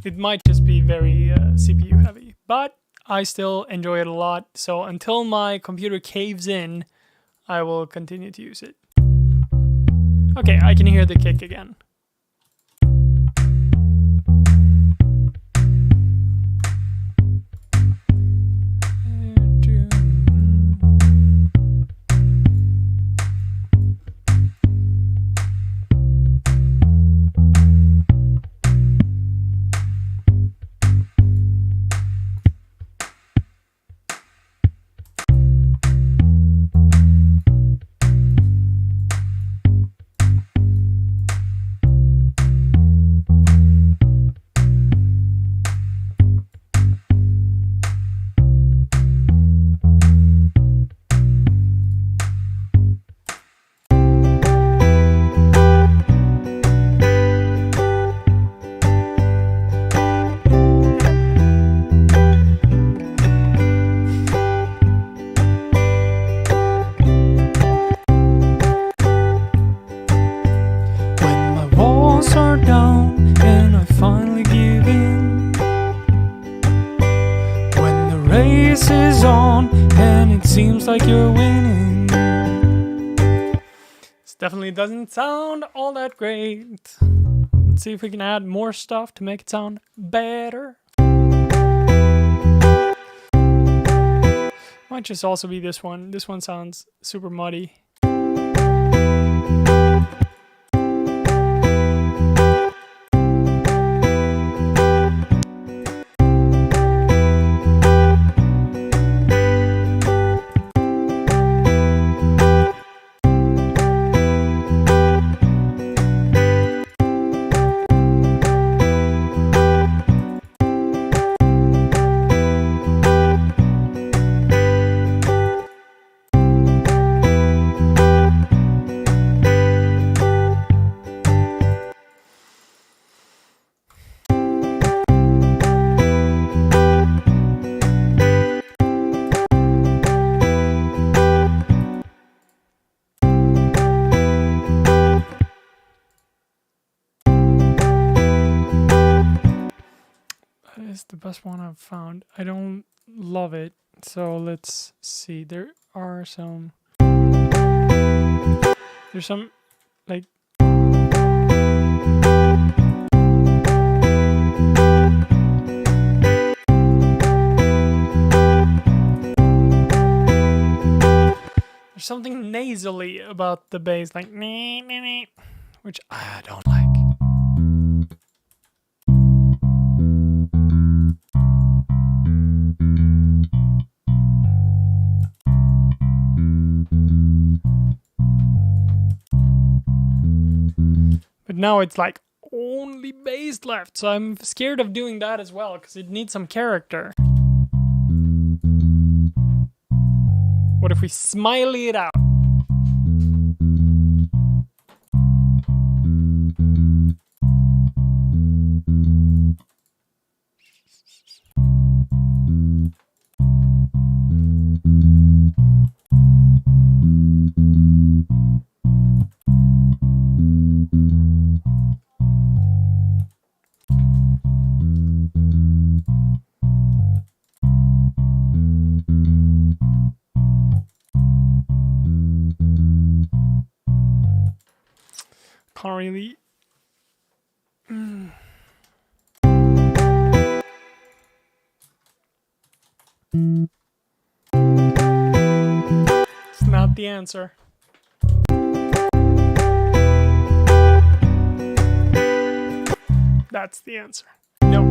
It might just be be very CPU heavy, but I still enjoy it a lot. So until my computer caves in, I will continue to use it. Okay, I can hear the kick again. Seems like you're winning. This definitely doesn't sound all that great. Let's see if we can add more stuff to make it sound better. Might just also be this one. This one sounds super muddy. Is the best one I've found. I don't love it, so let's see. There's some like there's something nasally about the bass, like which I don't like. But now it's like only bass left, so I'm scared of doing that as well, because it needs some character. What if we smiley it out? Can't really. It's not the answer. That's the answer. No.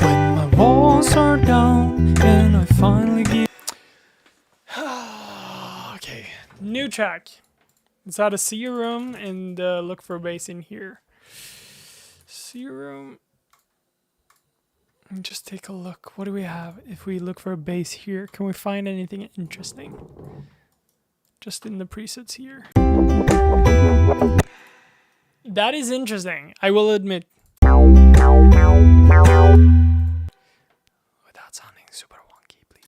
When my walls are down and I finally give. Okay, new track. Let's add a C room and look for bass in here. C room. And just take a look. What do we have? If we look for a bass here, can we find anything interesting? Just in the presets here. That is interesting, I will admit. Without sounding super wonky, please.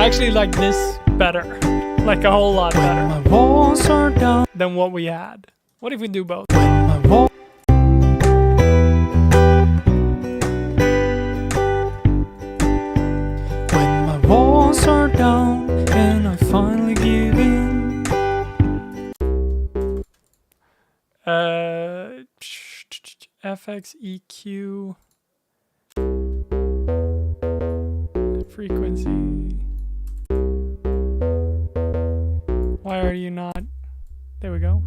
I actually like this better. Like a whole lot better. My walls are down. Than what we had. What if we do both? When my walls are down and I finally give in. FX EQ frequency. Why are you not? There we go.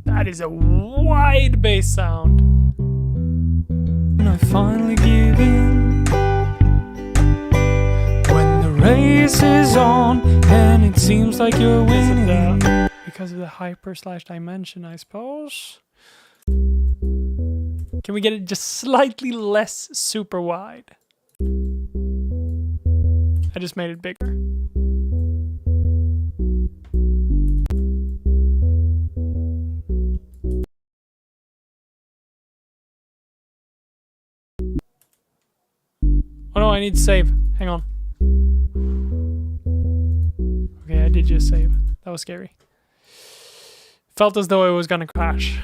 That is a wide bass sound. And I finally give in. When the race is on and it seems like you're winning. Because of the hyper/dimension, I suppose. Can we get it just slightly less super wide? I just made it bigger. Oh no, I need to save. Hang on. Okay, I did just save. That was scary. Felt as though it was gonna crash.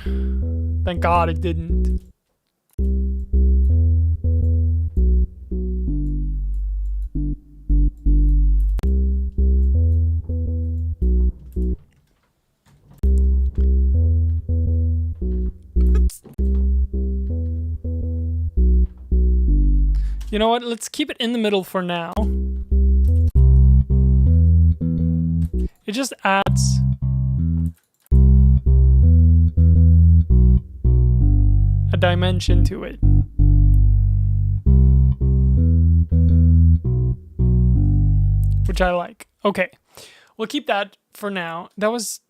Thank God it didn't. You know what? Let's keep it in the middle for now. It just adds a dimension to it. Which I like. Okay. We'll keep that for now. It's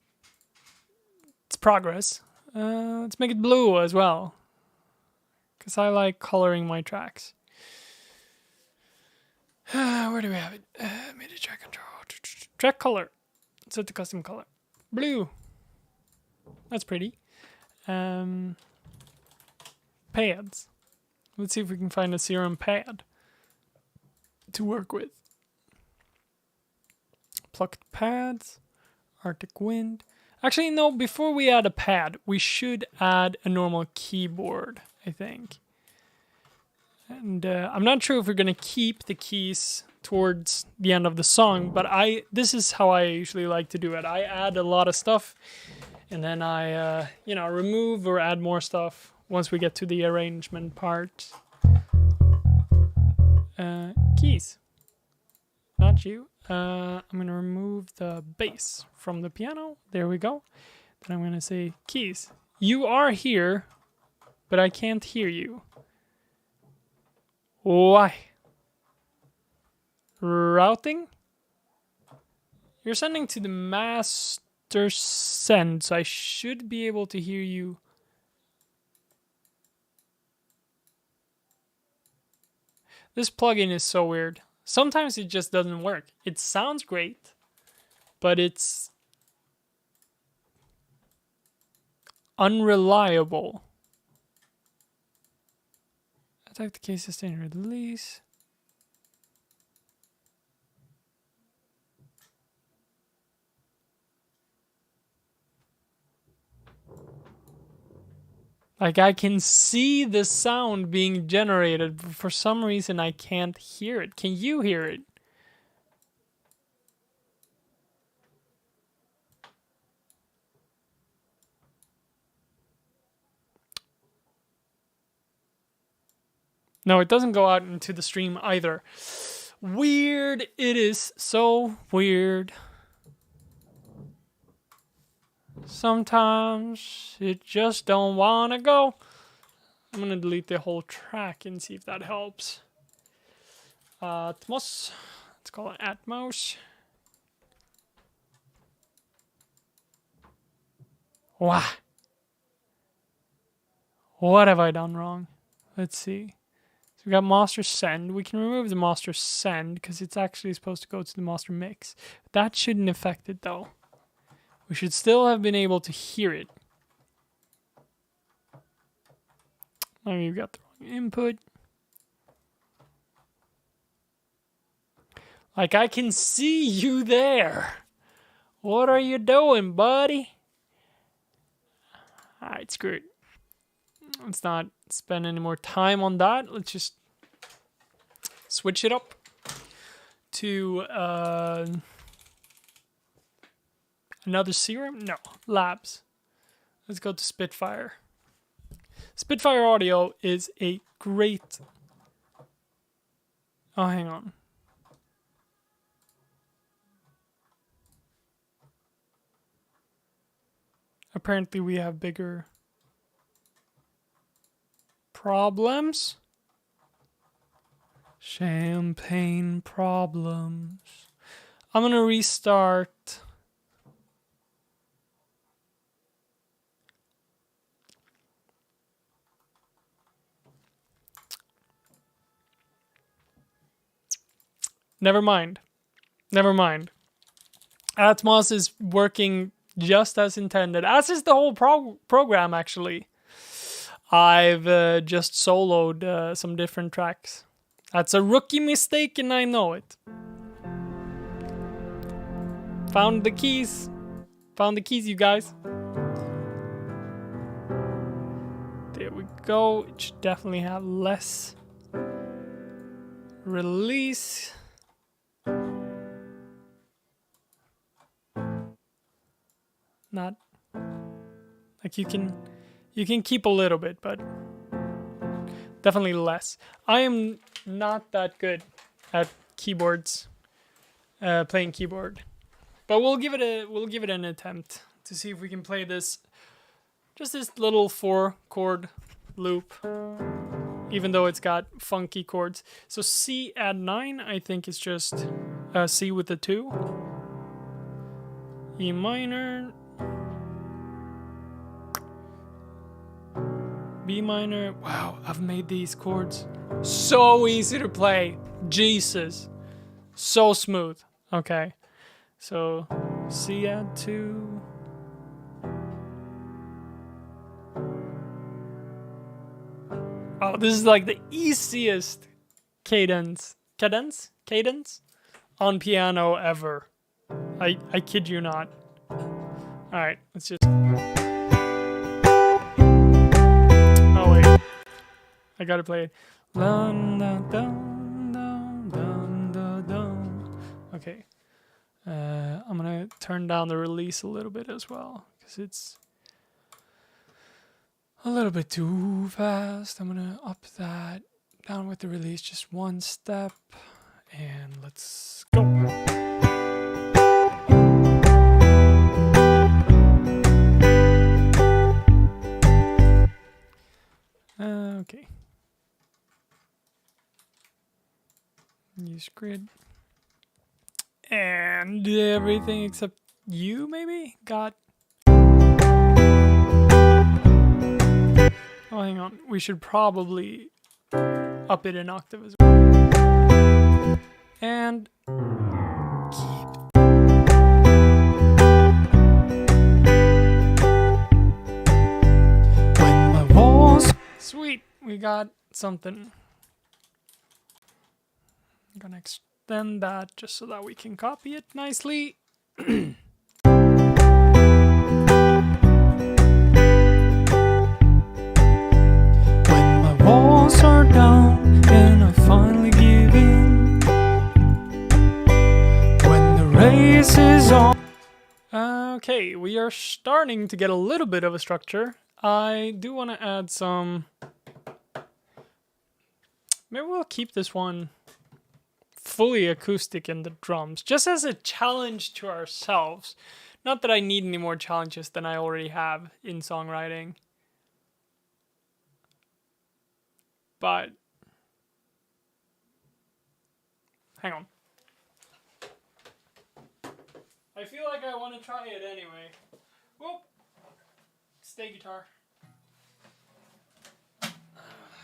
progress. Let's make it blue as well. Because I like coloring my tracks. Where do we have it? MIDI track control. Track color. Set the custom color. Blue. That's pretty. Pads. Let's see if we can find a serum pad to work with. Plucked pads. Arctic wind. Actually, no, before we add a pad, we should add a normal keyboard, I think. And I'm not sure if we're going to keep the keys towards the end of the song, but this is how I usually like to do it. I add a lot of stuff, and then I, remove or add more stuff once we get to the arrangement part. Keys. Not you. I'm going to remove the bass from the piano. There we go. Then I'm going to say keys. You are here, but I can't hear you. Why? Routing? You're sending to the master send, so I should be able to hear you. This plugin is so weird. Sometimes it just doesn't work. It sounds great, but it's unreliable. Attack the case, sustain, release. Like, I can see the sound being generated, but for some reason I can't hear it. Can you hear it? No, it doesn't go out into the stream either. Weird. It is so weird. Sometimes it just don't want to go. I'm going to delete the whole track and see if that helps. Atmos. Let's call it Atmos. Wow. What have I done wrong? Let's see. So we got master send. We can remove the master send because it's actually supposed to go to the master mix. That shouldn't affect it though. We should still have been able to hear it. Maybe you got the wrong input. Like, I can see you there. What are you doing, buddy? Alright, screw it. Let's not spend any more time on that. Let's just switch it up to another serum? No, labs. Let's go to Spitfire. Spitfire Audio is a great... Oh, hang on. Apparently we have bigger problems. Champagne problems. I'm gonna restart. Never mind. Never mind. Atmos is working just as intended, as is the whole program, actually. I've just soloed some different tracks. That's a rookie mistake, and I know it. Found the keys. Found the keys, you guys. There we go. It should definitely have less release. Not like you can keep a little bit, but definitely less. I am not that good at keyboards, playing keyboard, but we'll give it an attempt to see if we can play this, just this little 4-chord loop, even though it's got funky chords. So C add 9, I think is just C with the 2, E minor, B minor. Wow, I've made these chords so easy to play. Jesus. So smooth. Okay. So C add 2. Oh, this is like the easiest cadence on piano ever. I kid you not. Alright, let's just... I gotta play it. Okay. I'm gonna turn down the release a little bit as well, because it's a little bit too fast. I'm gonna up that down with the release just one step, and let's go. Okay. Use grid. And everything except you, maybe? Got... Oh, hang on. We should probably up it an octave as well. And keep... When my walls... Sweet. We got something. I'm gonna extend that just so that we can copy it nicely. When my walls are down and I finally give in, when the race is on. Okay, we are starting to get a little bit of a structure. I do want to add some... Maybe we'll keep this one fully acoustic in the drums, just as a challenge to ourselves. Not that I need any more challenges than I already have in songwriting. But... hang on. I feel like I want to try it anyway. Whoop! Stay guitar.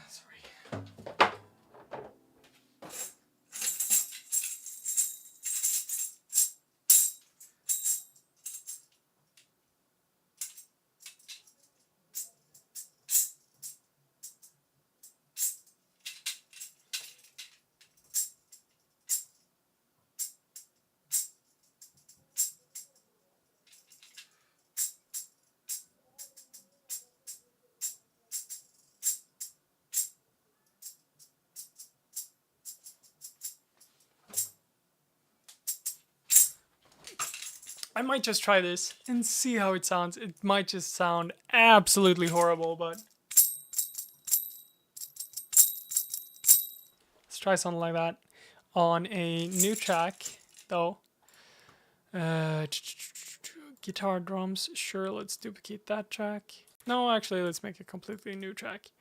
Sorry. I might just try this and see how it sounds. It might just sound absolutely horrible, but let's try something like that on a new track, though. Guitar, drums, sure, let's duplicate that track. No, actually, let's make a completely new track.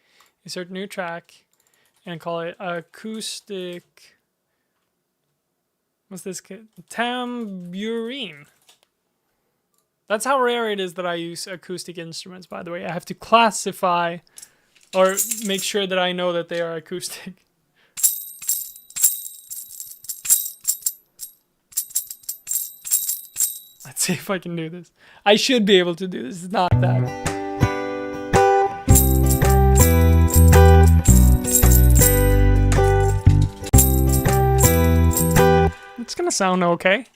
Insert new track and call it acoustic. What's this? Tambourine. That's how rare it is that I use acoustic instruments, by the way. I have to classify or make sure that I know that they are acoustic. Let's see if I can do this. I should be able to do this. It's not that. It's gonna sound okay.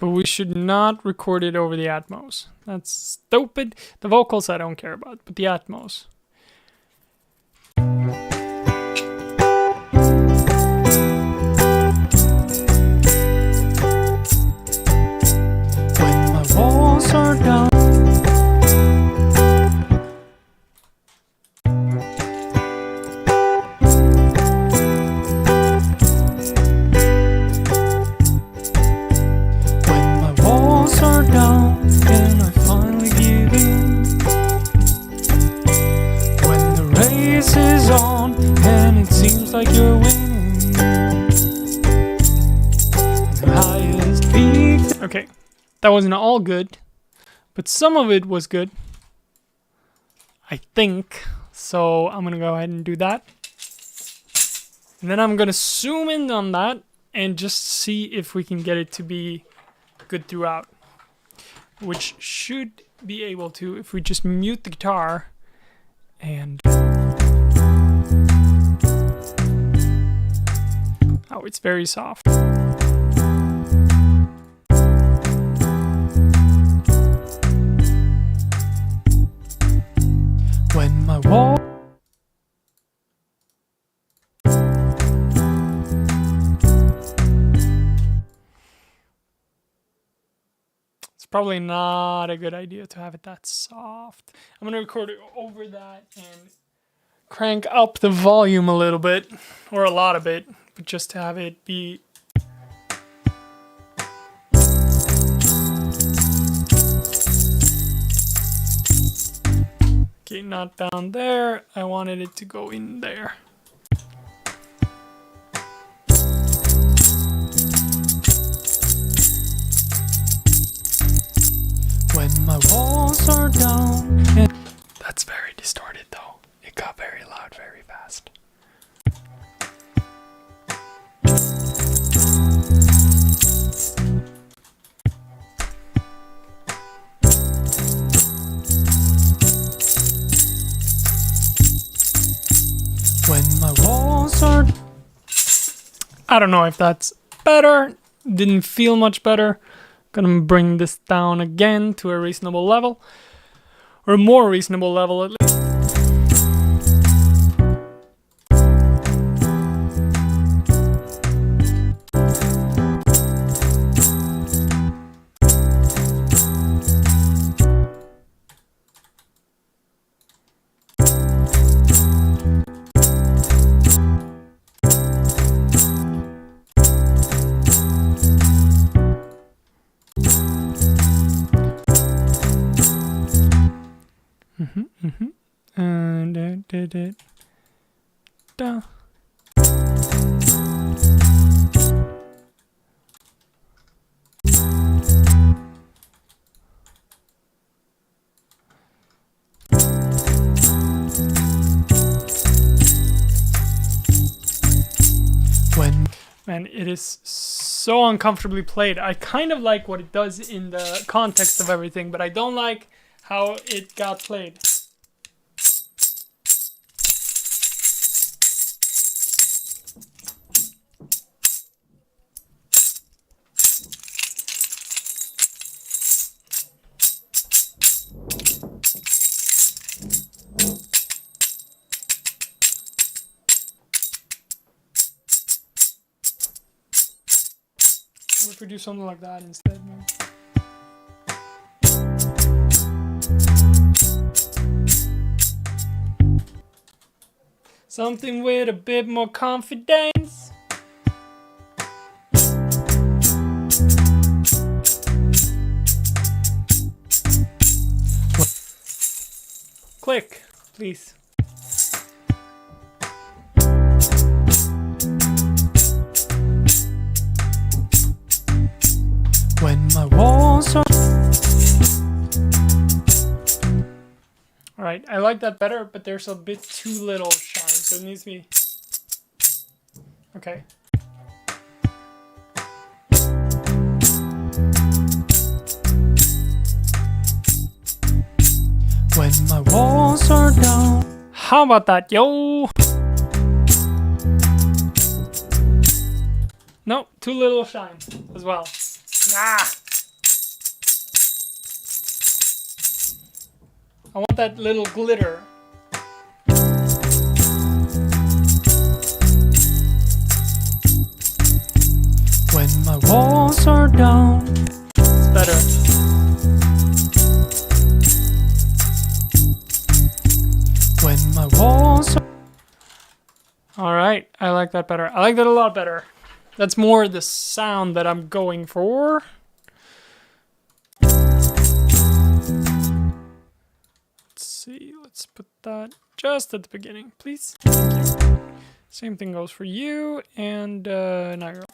But we should not record it over the Atmos. That's stupid. The vocals I don't care about, but the Atmos. When my walls are down, and I finally give in. When the race is on and it seems like you're winning, the highest peak. Okay, that wasn't all good, but some of it was good, I think. So I'm gonna go ahead and do that. And then I'm gonna zoom in on that and just see if we can get it to be good throughout. Which should be able to if we just mute the guitar and... Oh, it's very soft. When my wall... Probably not a good idea to have it that soft. I'm gonna record it over that and crank up the volume a little bit, or a lot of it, but just to have it be... Okay, not down there. I wanted it to go in there. When my walls are down and... That's very distorted though. It got very loud very fast. When my walls are... I don't know if that's better. Didn't feel much better. Gonna bring this down again to a reasonable level, or a more reasonable level at least. And da. Man, it is so uncomfortably played. I kind of like what it does in the context of everything, but I don't like how it got played. we do something like that instead, maybe. Something with a bit more confidence. Click, please. When my walls are... Alright, I like that better, but there's a bit too little shine, so it needs to be... Okay. When my walls are down. How about that, yo? No, too little shine as well. Nah. I want that little glitter. When my walls are down. It's better. When my walls are... Alright, I like that better. I like that a lot better. That's more the sound that I'm going for. Let's see, let's put that just at the beginning, please. Thank you. Same thing goes for you and Nairo.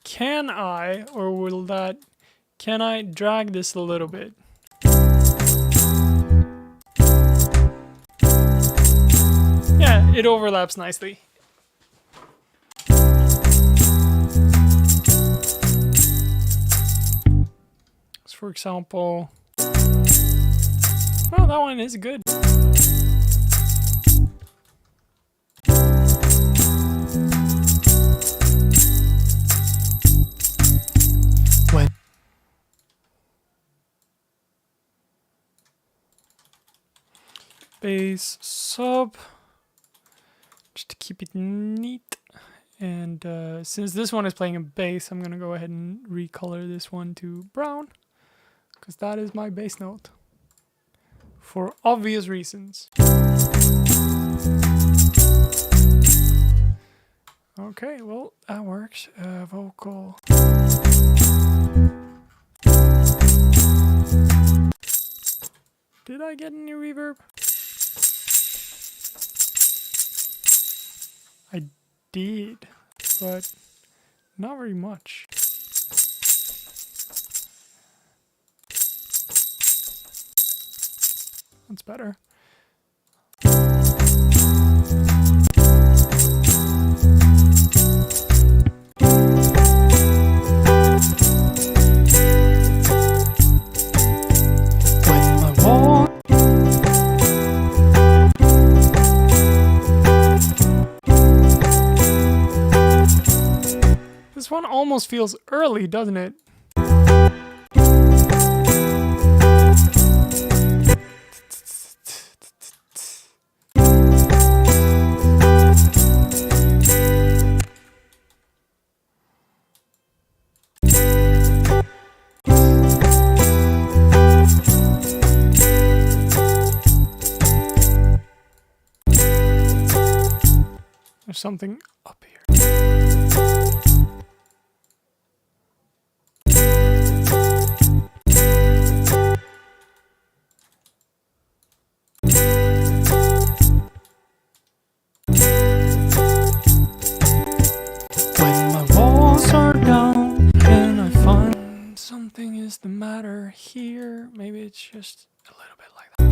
Can I, or will that, can I drag this a little bit? Yeah, it overlaps nicely. So for example, oh, that one is good. When... Bass sub. Just to keep it neat. And since this one is playing a bass, I'm gonna go ahead and recolor this one to brown, because that is my bass note for obvious reasons. Okay, well, that works. Vocal. Did I get any reverb? I did, but not very much. That's better. This one almost feels early, doesn't it? There's something up here. Something is the matter here. Maybe it's just a little bit like that.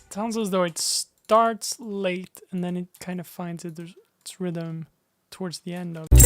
It sounds as though it starts late and then it kind of finds its rhythm towards the end of it.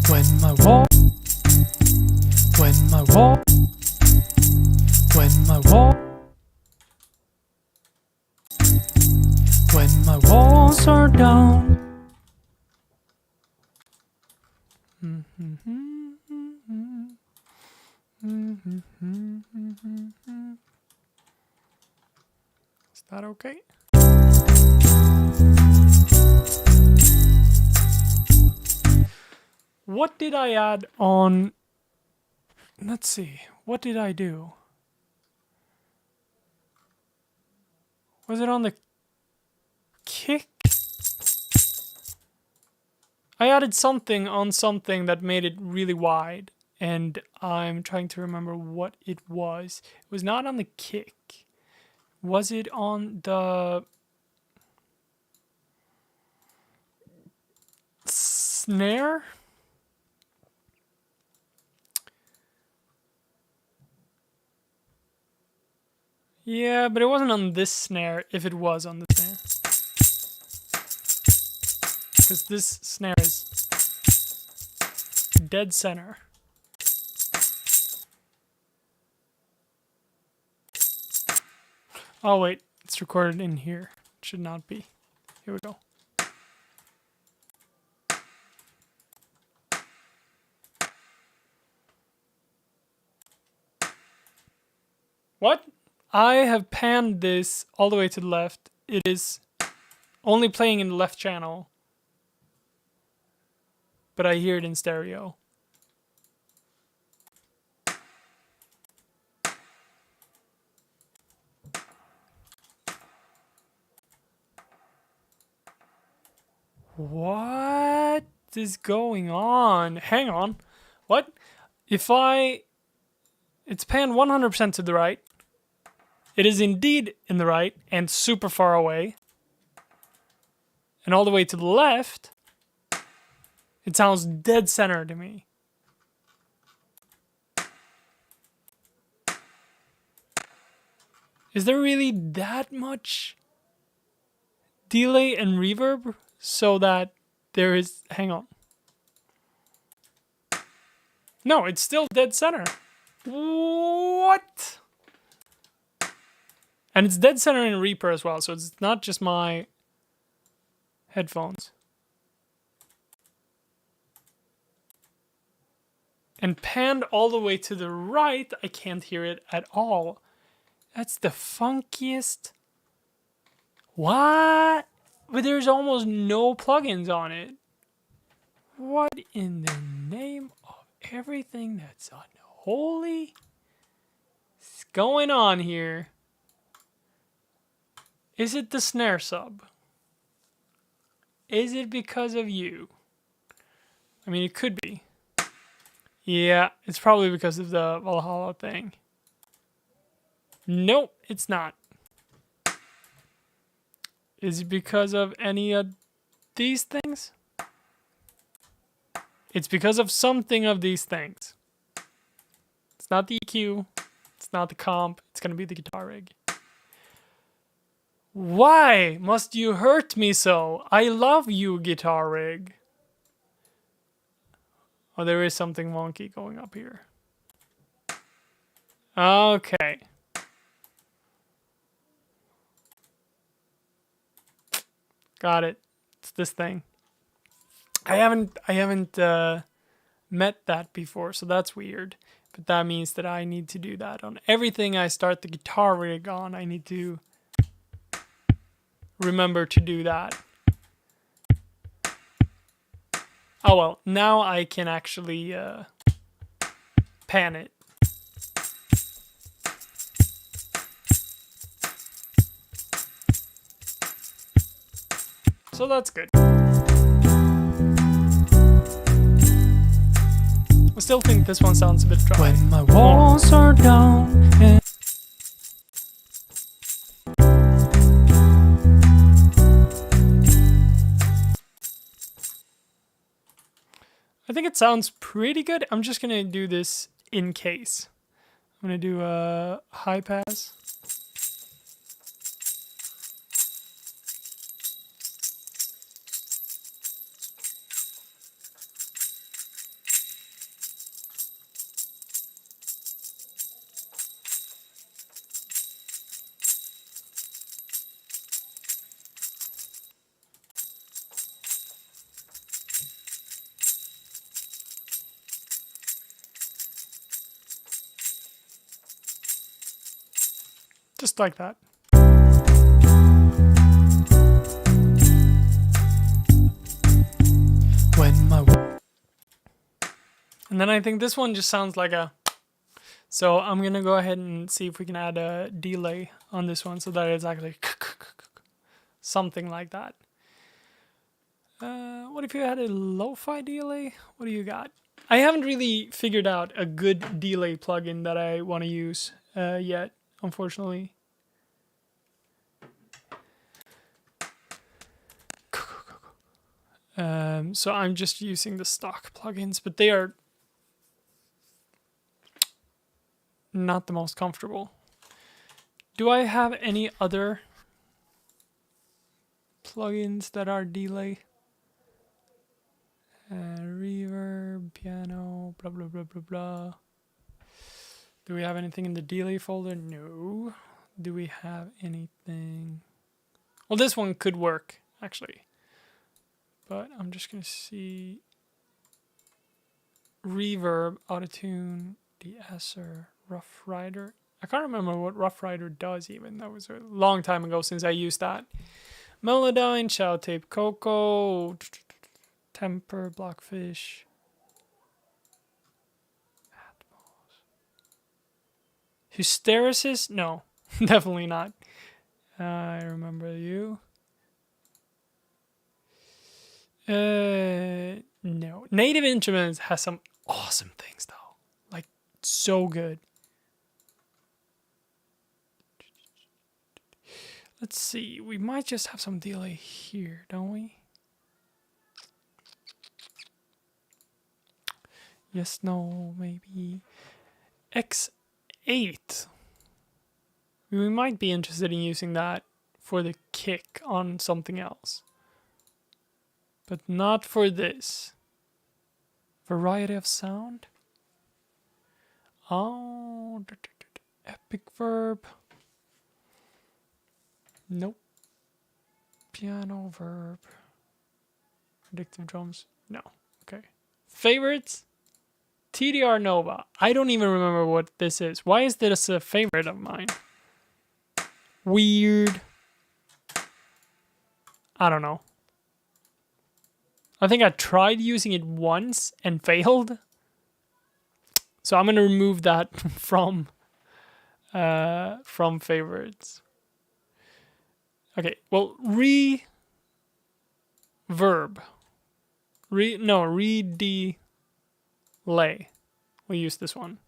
When my wall, when my wall, when my wall, when my walls are down. Is that okay? What did I add on? Let's see. What did I do? Was it on the kick? I added something on something that made it really wide, and I'm trying to remember what it was. It was not on the kick. Was it on the snare? Yeah, but it wasn't on this snare if it was on the snare. Because this snare is dead center. Oh wait, it's recorded in here. It should not be. Here we go. What? I have panned this all the way to the left. It is only playing in the left channel, but I hear it in stereo. What is going on? Hang on. What? If it's panned 100% to the right. It is indeed in the right and super far away. And all the way to the left, it sounds dead center to me. Is there really that much delay and reverb so that there is... Hang on. No, it's still dead center. What? And it's dead center in Reaper as well, so it's not just my headphones. And panned all the way to the right, I can't hear it at all. That's the funkiest... What? But there's almost no plugins on it. What in the name of everything that's unholy is going on here? Is it the snare sub? Is it because of you? I mean, it could be. Yeah, it's probably because of the Valhalla thing. Nope, it's not. Is it because of any of these things? It's because of something of these things. It's not the EQ. It's not the comp. It's going to be the guitar rig. Why must you hurt me so? I love you, guitar rig. Oh, there is something wonky going up here. Okay. Got it. It's this thing. I haven't met that before, so that's weird. But that means that I need to do that on everything I start the guitar rig on. I need to remember to do that. Oh well, now I can actually pan it. So that's good. I still think this one sounds a bit dry. When my walls are down and I think it sounds pretty good. I'm just gonna do this in case. I'm gonna do a high pass. Just like that. When my And then I think this one just sounds like a... So I'm going to go ahead and see if we can add a delay on this one so that it's actually something like that. What if you had a lo-fi delay? What do you got? I haven't really figured out a good delay plugin that I want to use yet, unfortunately. So I'm just using the stock plugins, but they are not the most comfortable. Do I have any other plugins that are delay? Reverb, piano, blah blah blah blah blah. Do we have anything in the delay folder? No. Do we have anything? Well, this one could work actually, but I'm just gonna see Reverb, Autotune, de-esser, Rough Rider. I can't remember what Rough Rider does even. That was a long time ago since I used that. Melodyne, Shadow Tape, Coco, Temper, Blockfish. Hysteresis? No, definitely not. I remember you. No. Native Instruments has some awesome things though. Like, so good. Let's see. We might just have some delay here, don't we? Yes, no, maybe. X8. We might be interested in using that for the kick on something else. But not for this. Variety of sound. Oh, epic verb. Nope. Piano verb. Predictive drums. No. Okay. Favorites? TDR Nova. I don't even remember what this is. Why is this a favorite of mine? Weird. I don't know. I think I tried using it once and failed. So I'm going to remove that from favorites. Okay, well, reverb. Re-delay. We'll use this one.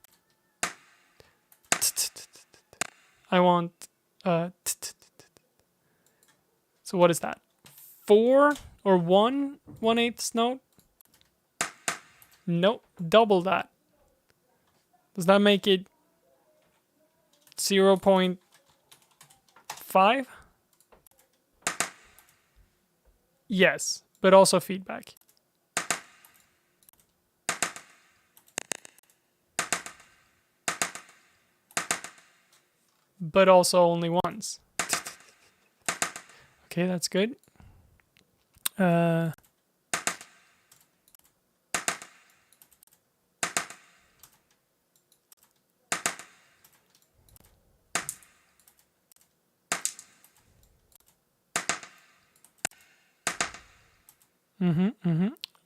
I want so what is that? 4 or 1/8 note? Nope, double that. Does that make it 0.5? Yes, but also feedback. But also only once. Okay, that's good. A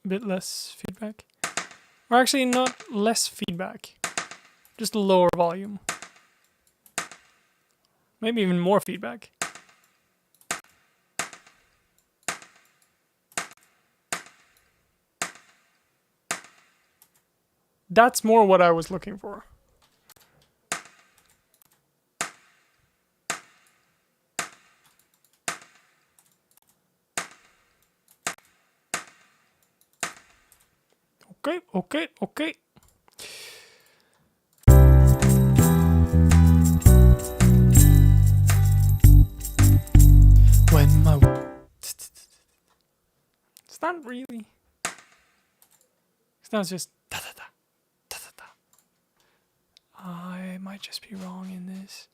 bit less feedback. Or actually not less feedback. Just a lower volume. Maybe even more feedback. That's more what I was looking for. Okay. when my It's not really. It's not just da da da da da da. I might just be wrong in this.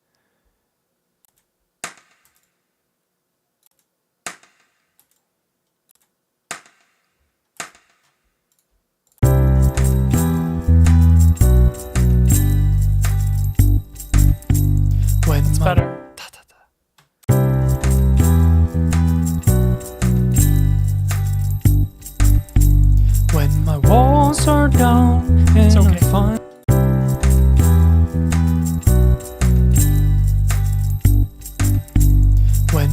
when It's my better. When my walls are down and It's okay. I find when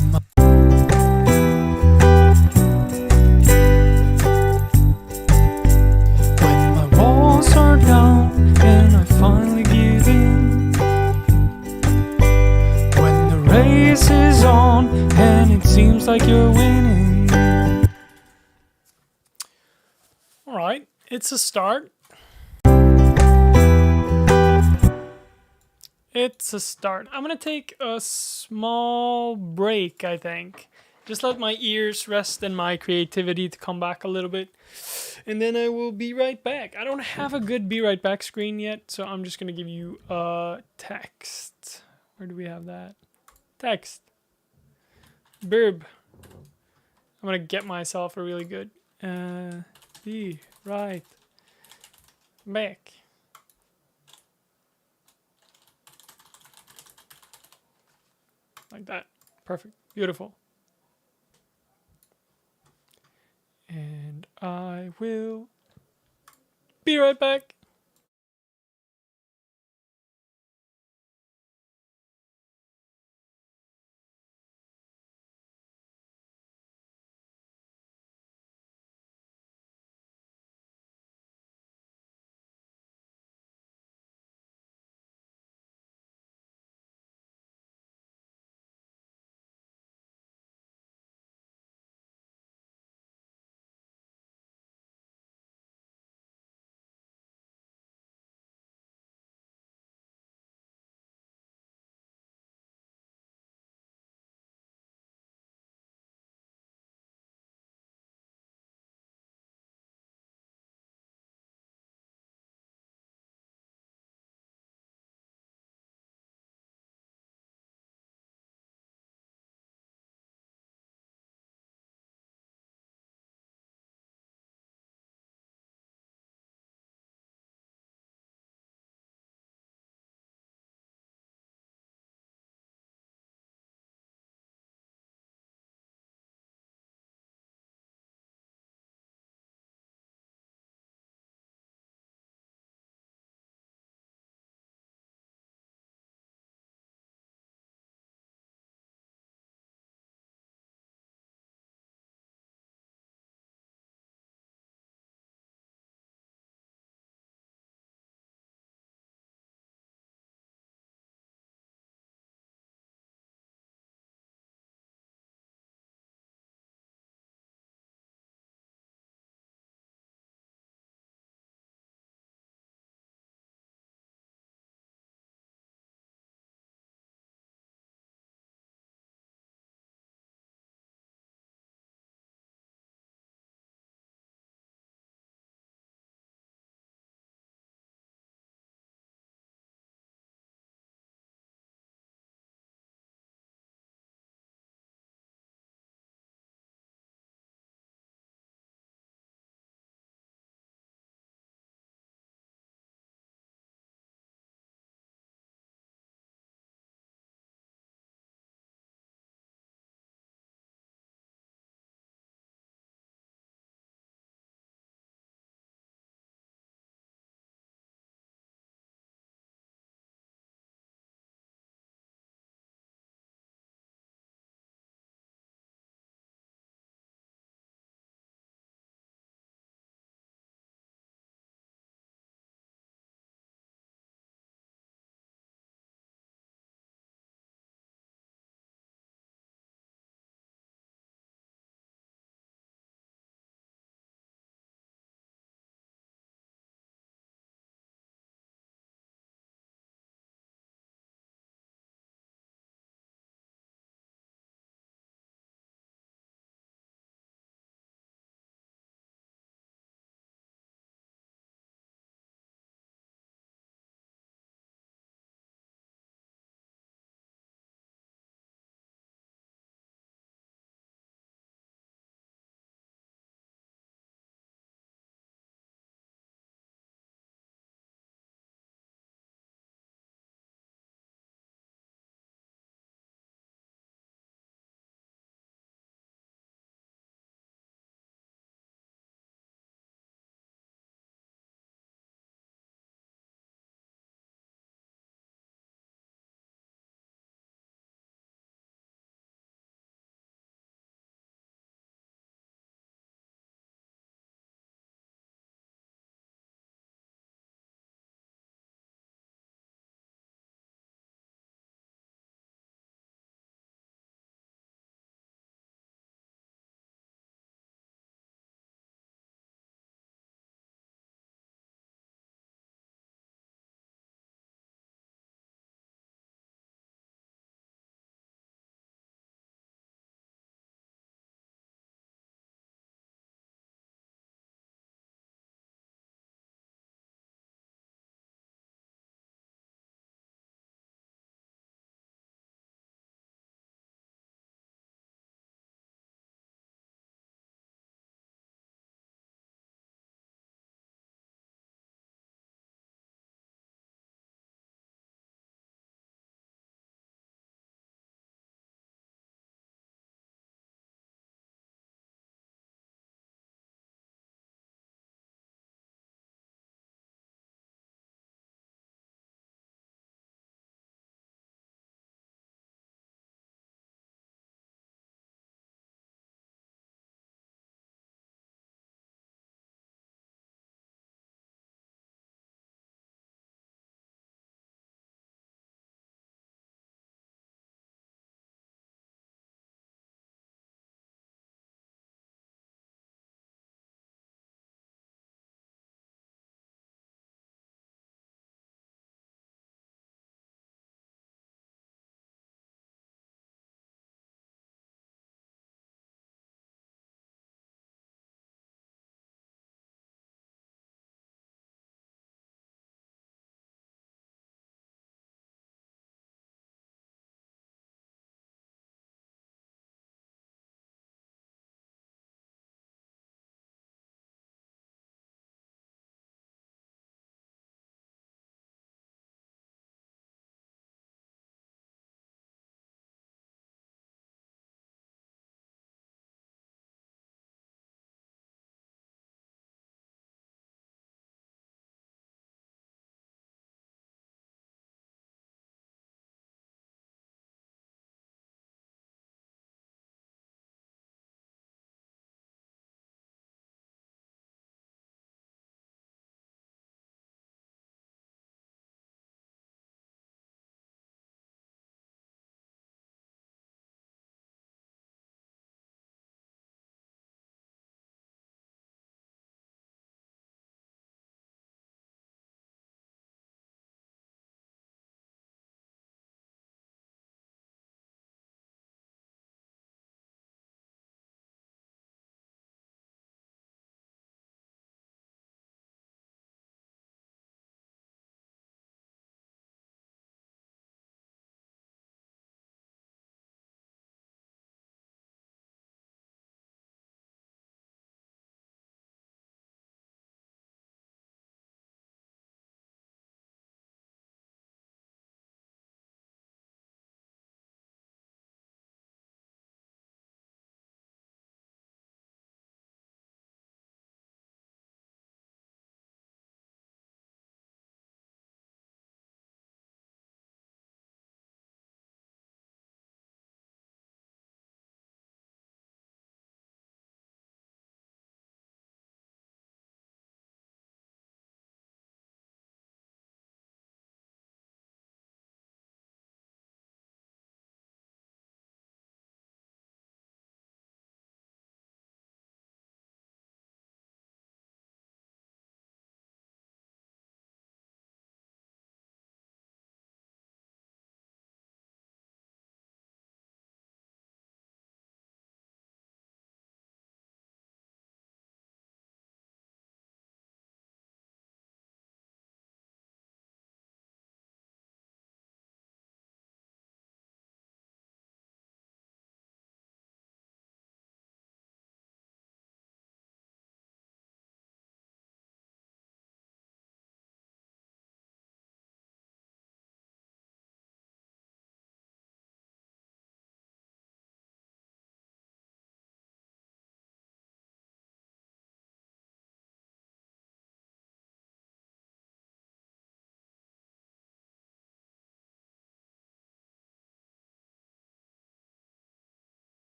my walls are down and I finally give in. When the race is on and it seems like you're winning. Alright, it's a start. It's a start. I'm gonna take a small break, I think. Just let my ears rest and my creativity to come back a little bit. And then I will be right back. I don't have a good be right back screen yet, so I'm just gonna give you text. Where do we have that? Text. Burb. I'm gonna get myself a really good be right back. Like that. Perfect. Beautiful. And I will be right back.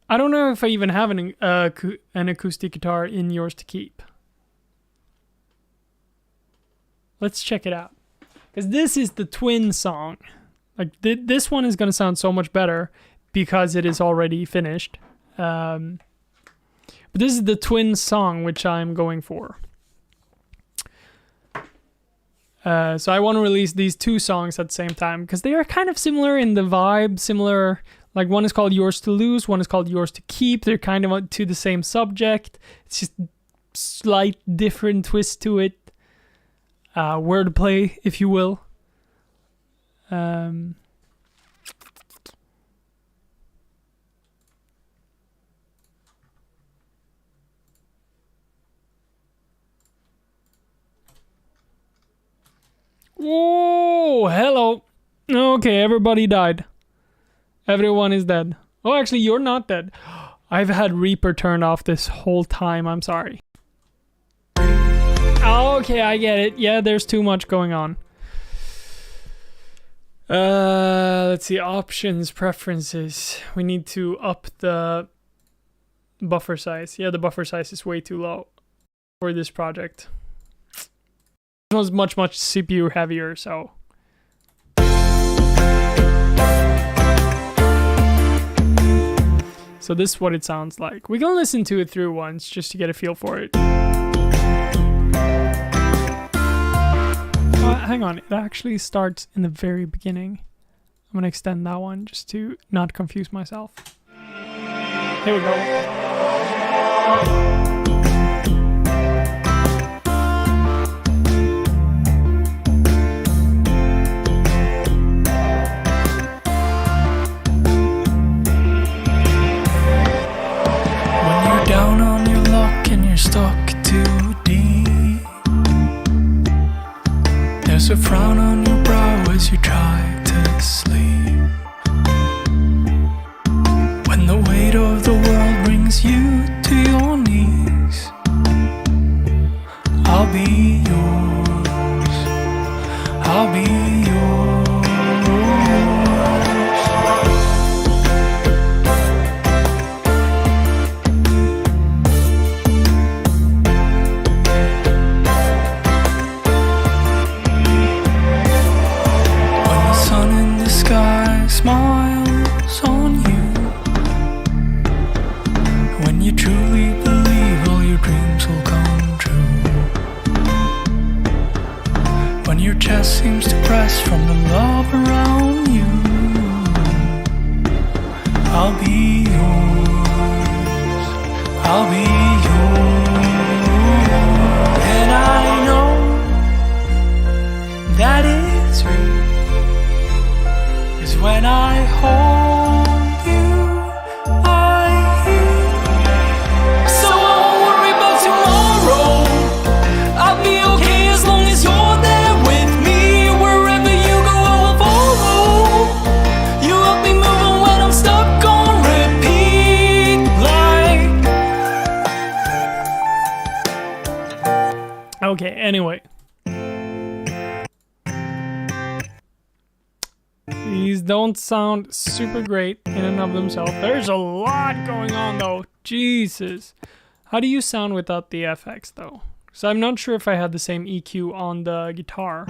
I don't know if I even have an acoustic guitar in Yours to Keep. Let's check it out. Because this is the twin song. Like, this one is going to sound so much better because it is already finished. But this is the twin song, which I'm going for. So I want to release these two songs at the same time because they are kind of similar in the vibe, similar. Like, one is called Yours to Lose, one is called Yours to Keep. They're kind of to the same subject. It's just slight different twist to it. Wordplay, if you will. Whoa, hello. Okay, everybody died. Everyone is dead. Oh, actually, you're not dead. I've had Reaper turned off this whole time. I'm sorry. Okay, I get it. Yeah, there's too much going on. Let's see. Options, preferences. We need to up the buffer size. Yeah, the buffer size is way too low for this project. This one's much CPU heavier, so. So this is what it sounds like. We can listen to it through once just to get a feel for it. Hang on, it actually starts in the very beginning. I'm gonna extend that one just to not confuse myself. Here we go. Down on your luck and you're stuck too deep. There's a frown on your brow as you try to sleep. When the weight of the world brings you to your knees, I'll be yours. I'll be yours. Smiles on you. When you truly believe all your dreams will come true. When your chest seems to press from the love around you, I'll be yours. I'll be yours. And I know that it's real. When I hold you, I hear. So I won't worry about tomorrow. I'll be okay as long as you're there with me. Wherever you go, I will follow. You help me move on when I'm stuck on repeat. Like. Okay, anyway. These don't sound super great in and of themselves. There's a lot going on though. Jesus. How do you sound without the FX though? So I'm not sure if I had the same EQ on the guitar.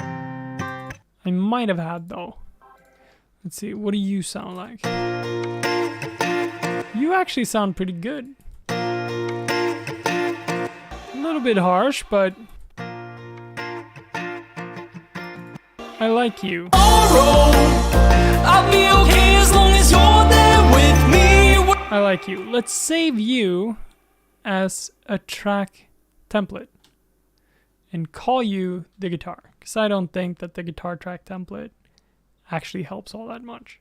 I might have had though. Let's see, what do you sound like? You actually sound pretty good. A little bit harsh, but I like you. I'll be okay as long as you're there with me. I like you. Let's save you as a track template and call you the guitar, because I don't think that the guitar track template actually helps all that much.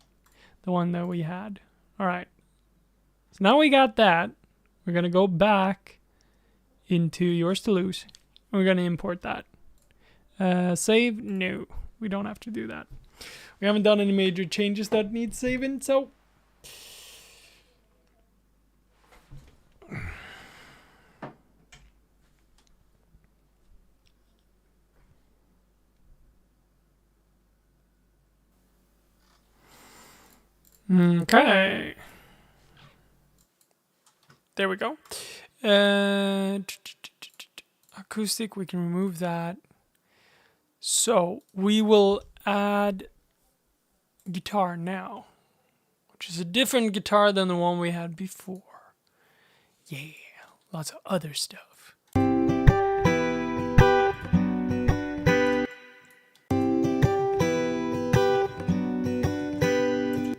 The one that we had. All right. So now we got that. We're going to go back into Yours to Lose. We're going to import that. Save? No. We don't have to do that. We haven't done any major changes that need saving, so. Okay. There we go. Acoustic, we can remove that. So we will add guitar now, which is a different guitar than the one we had before. Yeah, lots of other stuff.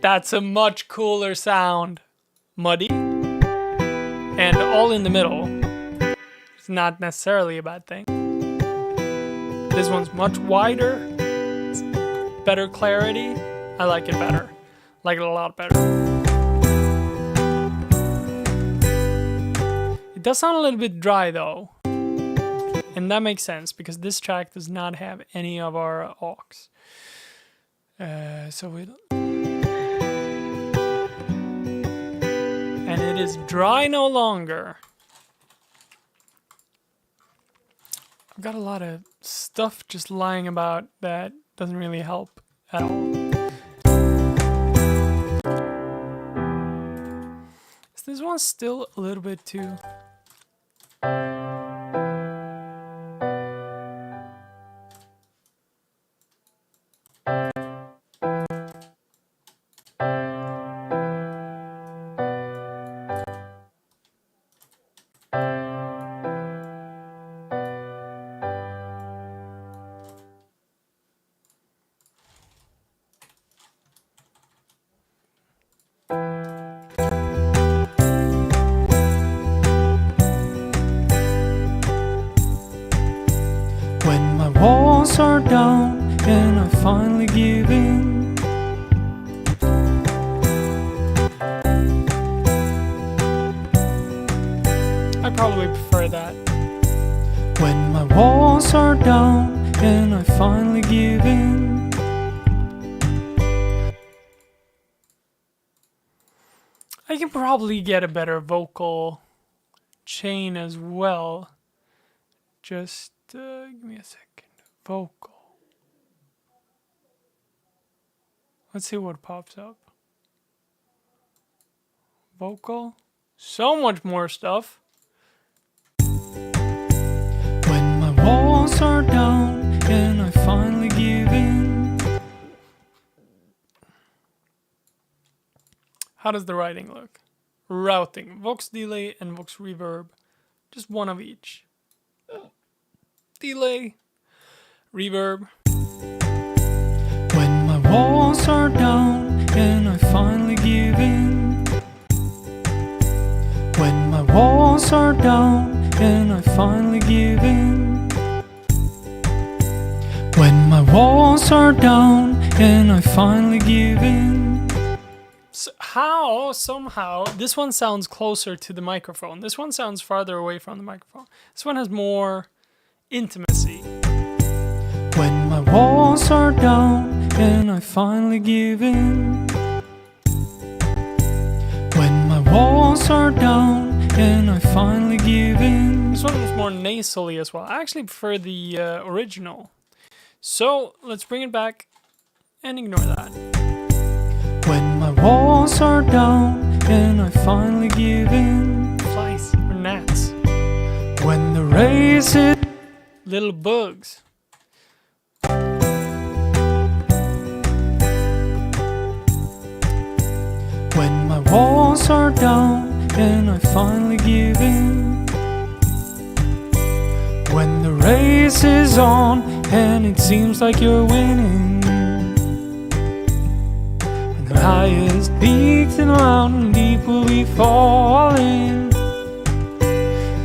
That's a much cooler sound. Muddy and all in the middle. It's not necessarily a bad thing. This one's much wider. It's better clarity. I like it better. Like it a lot better. It does sound a little bit dry though. And that makes sense because this track does not have any of our aux. And it is dry no longer. I've got a lot of stuff just lying about that doesn't really help at all. Is this one still a little bit too... Walls are down and I finally give in. I probably prefer that. When my walls are down and I finally give in. I can probably get a better vocal chain as well. Just give me a second. Vocal. Let's see what pops up. Vocal. So much more stuff. When my walls are down and I finally give in. How does the writing look? Routing. Vox delay and Vox reverb. Just one of each. Delay. Reverb. When my walls are down and I finally give in. When my walls are down and I finally give in. When my walls are down and I finally give in. So somehow, this one sounds closer to the microphone. This one sounds farther away from the microphone. This one has more intimacy. When my walls are down and I finally give in. When my walls are down and I finally give in. This one is more nasally as well. I actually prefer the original. So let's bring it back and ignore that. When my walls are down and I finally give in. Flies or gnats. When the race is little bugs. when my walls are down and I finally give in. When the race is on and it seems like you're winning. And the highest peaks in the mountain deep will be falling.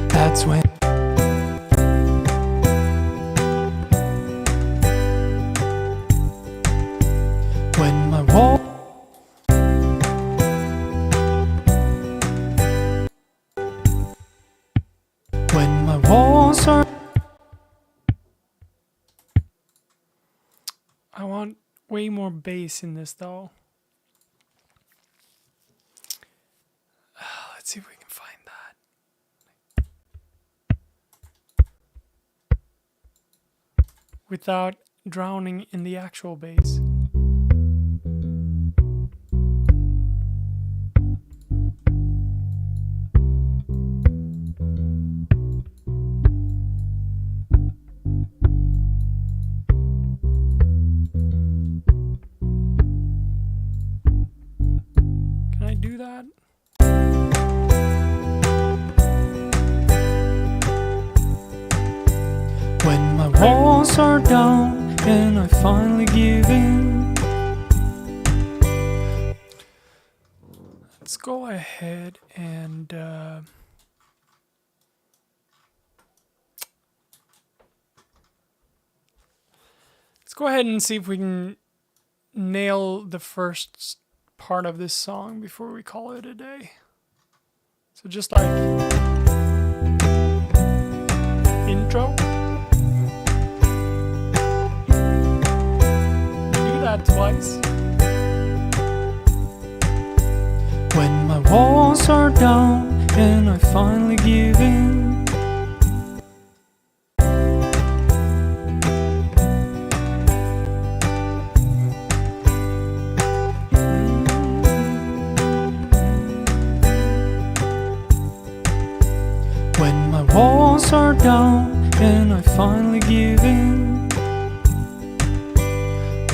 That's when my wall when my walls are. I want way more bass in this though. Let's see if we can find that without drowning in the actual bass. walls are down and I finally give in. Let's go ahead and let's go ahead and see if we can nail the first part of this song before we call it a day. So just like intro. Do that twice. When my walls are down and I finally give in. When my walls are down and I finally give in.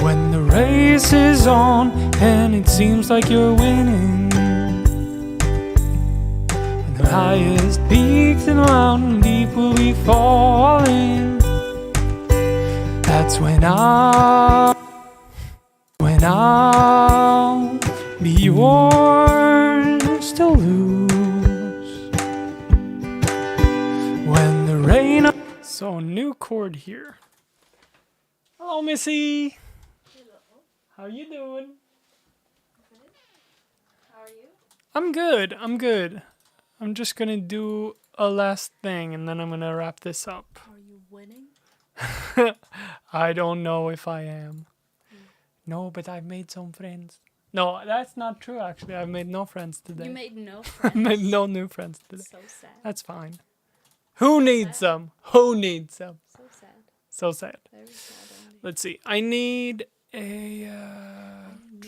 When the race is on and it seems like you're winning. When the highest peak to the mountain deep will be falling. That's when I'll be yours to lose. When the rain. So new chord here. Hello, Missy. Hello. How you doing? Good. How are you? I'm good. I'm good. I'm just gonna do a last thing and then I'm gonna wrap this up. Are you winning? I don't know if I am. No, but I've made some friends. No, that's not true actually. I've made no friends today. You made no I friends. made no new friends today. So sad. That's fine. Who needs sad. some? Who needs some? So sad. So sad. Very sad only. Let's see. I need a.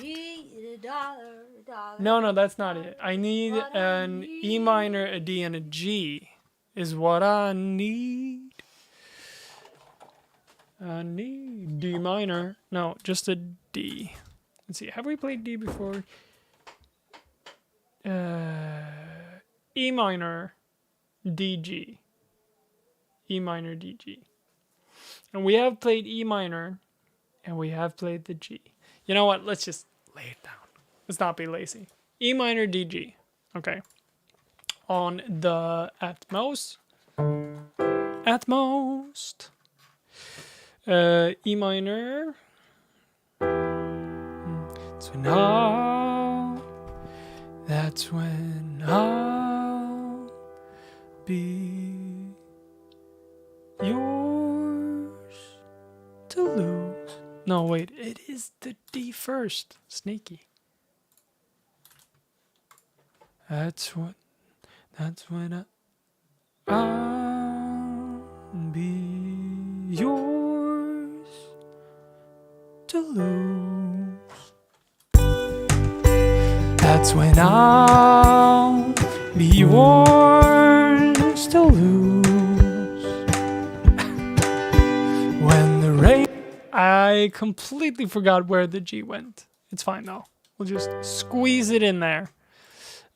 Need $1. No, that's not it. I need What I an E minor, a D, and a G. Is what I need. I need D minor. No, just a D. Let's see. Have we played D before? E minor, D, G. E minor, D, G. And we have played E minor, and we have played the G. You know what? Let's just lay it down. Let's not be lazy. E minor, D, G. Okay. On the at most. E minor. That's when I'll be yours to lose. No, wait, it is the D first. Sneaky. That's when I'll be yours to lose. That's when I'll be yours to lose. When the rain. I completely forgot where the G went. It's fine though. We'll just squeeze it in there.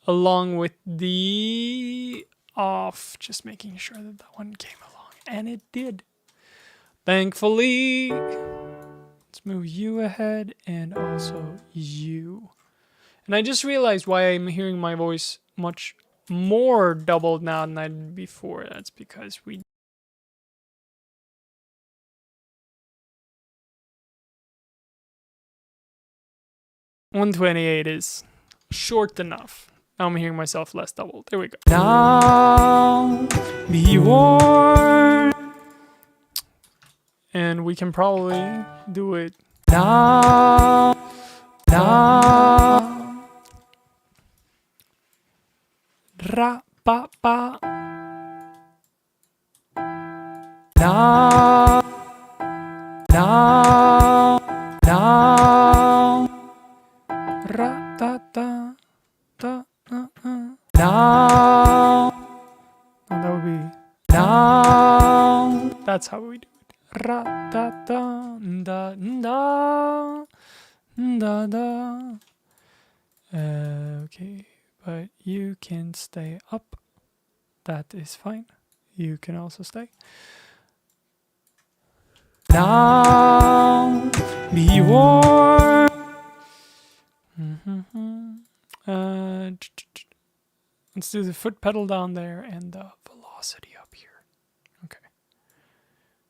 Along with the off. Just making sure that that one came along. And it did. Thankfully. Let's move you ahead and also you. And I just realized why I'm hearing my voice much more doubled now than I did before. That's because we 128 is short enough. Now I'm hearing myself less doubled. There we go. Now be yours. And we can probably do it now. Ra pa pa. Now. Ra ta ta ta now. And that would be now. That's how we do it. Ra ta ta da da da da. Okay, but you can stay up. That is fine. You can also stay. Now be warm. Let's do the foot pedal down there and the velocity up here. Okay.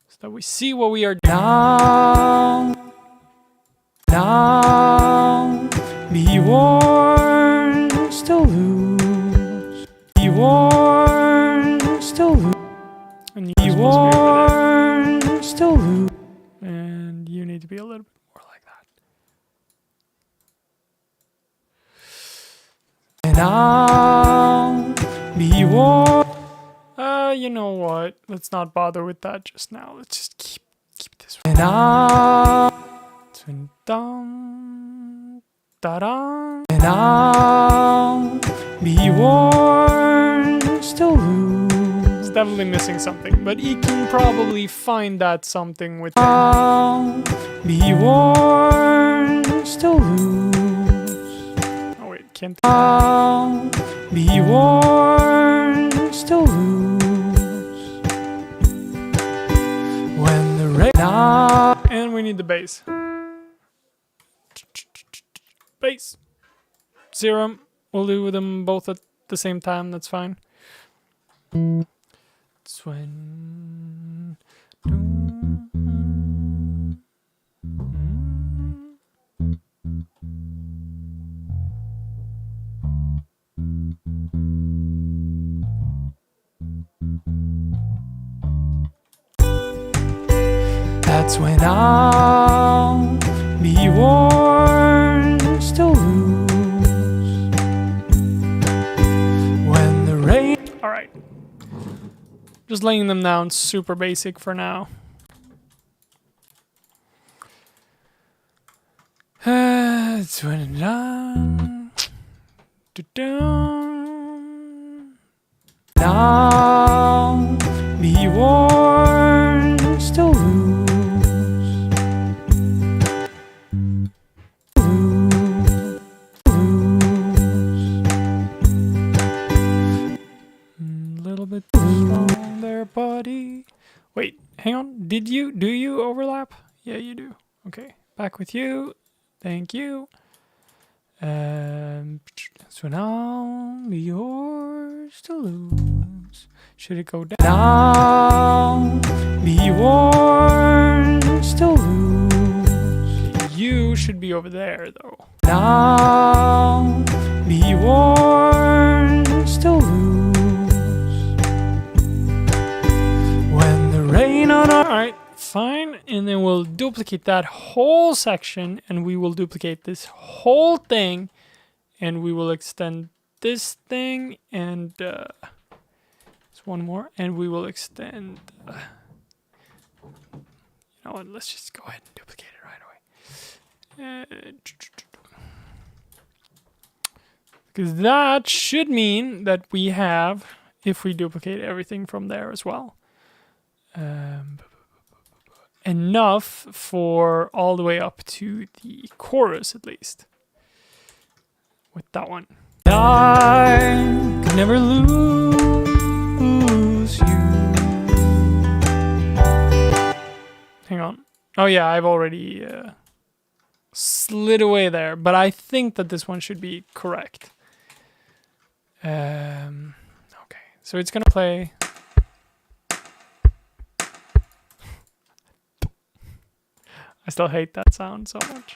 So that we see what we are doing. Now be warned, still lose. Be warned, still lose. And you warned, still lose. And you need to be a little bit more like that. And now be warned. You know what? Let's not bother with that just now. Let's just keep this. And now, dum, da da. And now be warned, still lose. It's definitely missing something, but he can probably find that something with. Now be warned, still lose. Oh wait, can't. Now be warned, still lose. And we need the bass. Bass. Serum. We'll do them both at the same time. That's fine. It's when. That's when I'll be warned, still lose. When the rain. All right. Just laying them down, super basic for now. It's when I'm now be warned, still lose. Strong there, buddy. Wait, hang on. Do you overlap? Yeah, you do. Okay, back with you. Thank you. So now be yours to lose. Should it go down? Now be warned, still lose. Okay, you should be over there though. Now be warned, still lose. Rain on our. Alright, fine. And then we'll duplicate that whole section and we will duplicate this whole thing and we will extend this thing and there's one more and we will extend you know what, let's just go ahead and duplicate it right away. Because that should mean that we have, if we duplicate everything from there as well, enough for all the way up to the chorus at least with that one. I could never lose you. Hang on. Oh yeah, I've already slid away there, but I think that this one should be correct. Okay, so it's gonna play. I still hate that sound so much.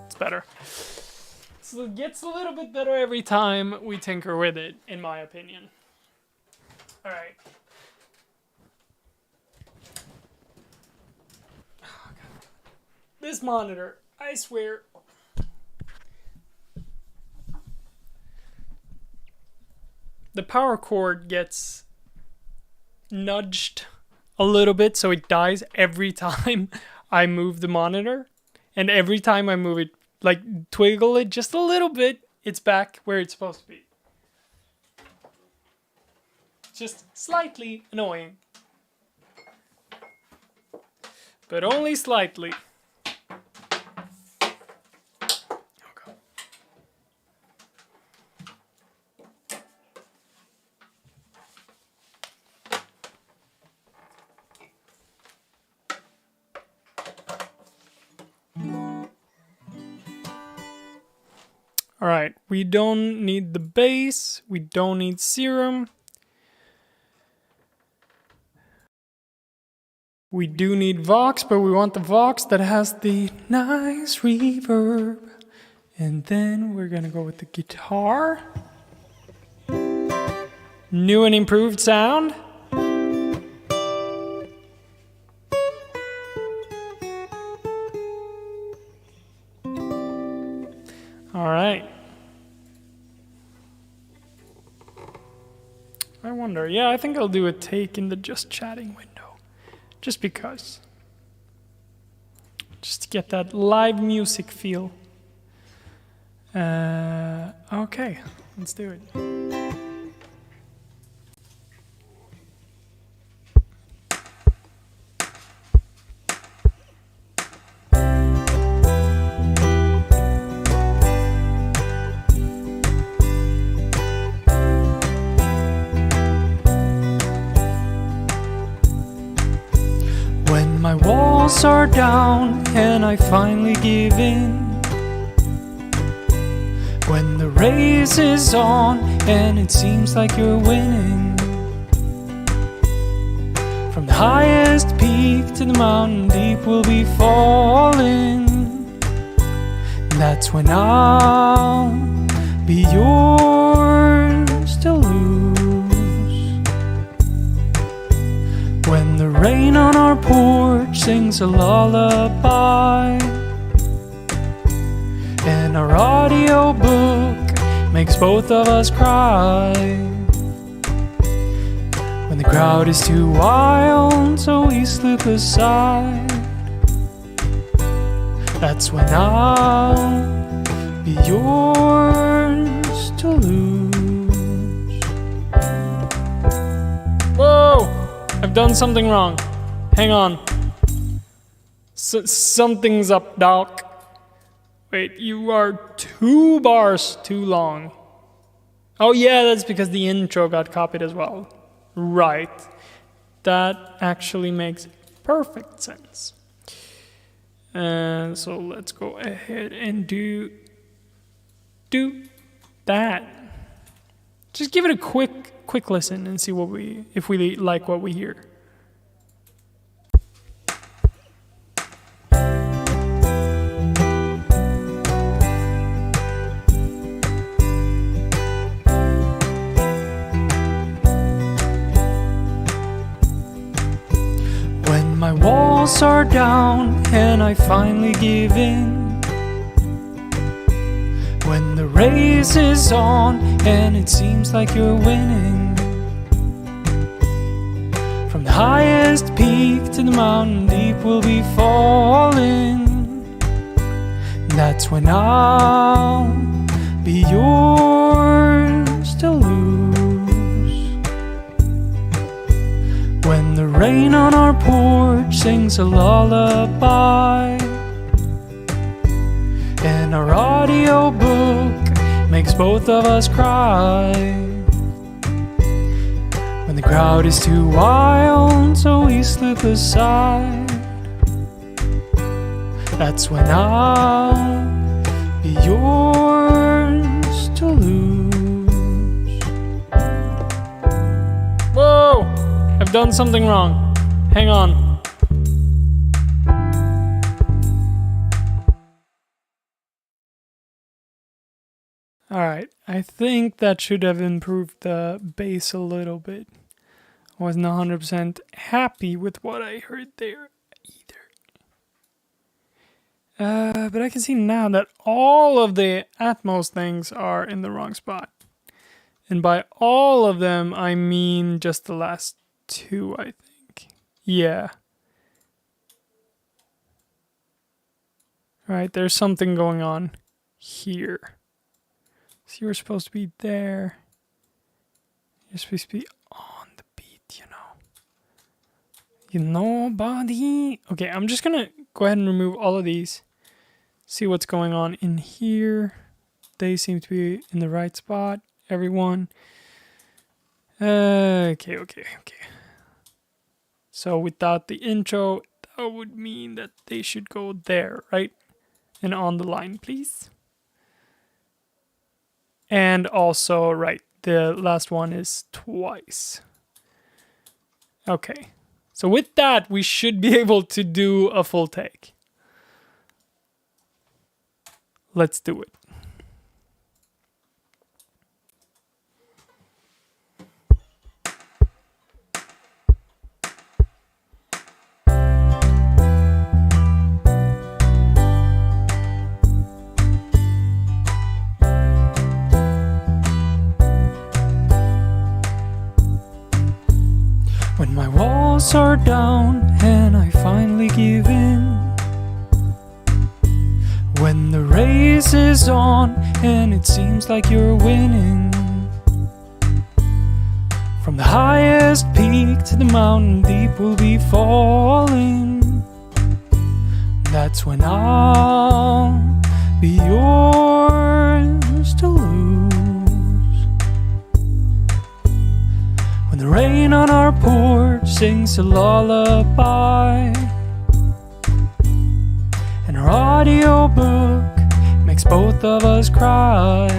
It's better. So it gets a little bit better every time we tinker with it, in my opinion. All right. Oh, God. This monitor, I swear. The power cord gets nudged a little bit so it dies every time I move the monitor. And every time I move it, like twiggle it just a little bit, it's back where it's supposed to be. Just slightly annoying. But only slightly. Alright, we don't need the bass. We don't need serum. We do need Vox, but we want the Vox that has the nice reverb. And then we're gonna go with the guitar. New and improved sound. Alright. I wonder, yeah, I think I'll do a take in the just chatting window. Just because. Just to get that live music feel. Okay, let's do it. When my walls are down and I finally give in, when the race is on and it seems like you're winning, from the highest peak to the mountain deep we'll be falling. That's when I'll be yours to lose. When the rain on our porch sings a lullaby, and our audio book makes both of us cry. When the crowd is too wild, so we slip aside. That's when I'll be yours to lose. Whoa! I've done something wrong. Hang on. Something's up, Doc. Wait, you are 2 bars too long. Oh yeah, that's because the intro got copied as well. Right. That actually makes perfect sense. And so let's go ahead and do that. Just give it a quick listen and see if we like what we hear. My walls are down and I finally give in, when the race is on and it seems like you're winning, from the highest peak to the mountain deep we'll be falling. That's when I'll be yours to lose. When the rain on our porch sings a lullaby, and our audio book makes both of us cry. When the crowd is too wild, so we slip aside. That's when I'll be yours to lose. Whoa! I've done something wrong. Hang on. Alright, I think that should have improved the bass a little bit. I wasn't 100% happy with what I heard there either. But I can see now that all of the Atmos things are in the wrong spot. And by all of them, I mean just the last 2, I think. Yeah. Alright, there's something going on here. So you were supposed to be there. You're supposed to be on the beat, you know. You know, buddy. Okay, I'm just gonna go ahead and remove all of these. See what's going on in here. They seem to be in the right spot. Everyone. Okay. So without the intro, that would mean that they should go there, right? And on the line, please. And also, right, the last one is twice. Okay. So with that, we should be able to do a full take. Let's do it. When my walls are down and I finally give in, when the race is on and it seems like you're winning, from the highest peak to the mountain deep we'll be falling. That's when I'll be yours to lose. When the rain on our porch sings a lullaby, and our audiobook makes both of us cry.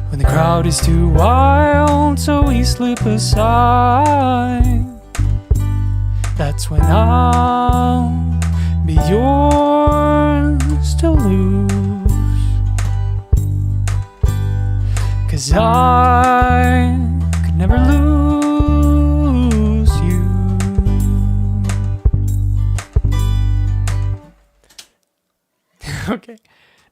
When the crowd is too wild, so we slip aside. That's when I'll be yours to lose. 'Cause I could never lose you. Okay.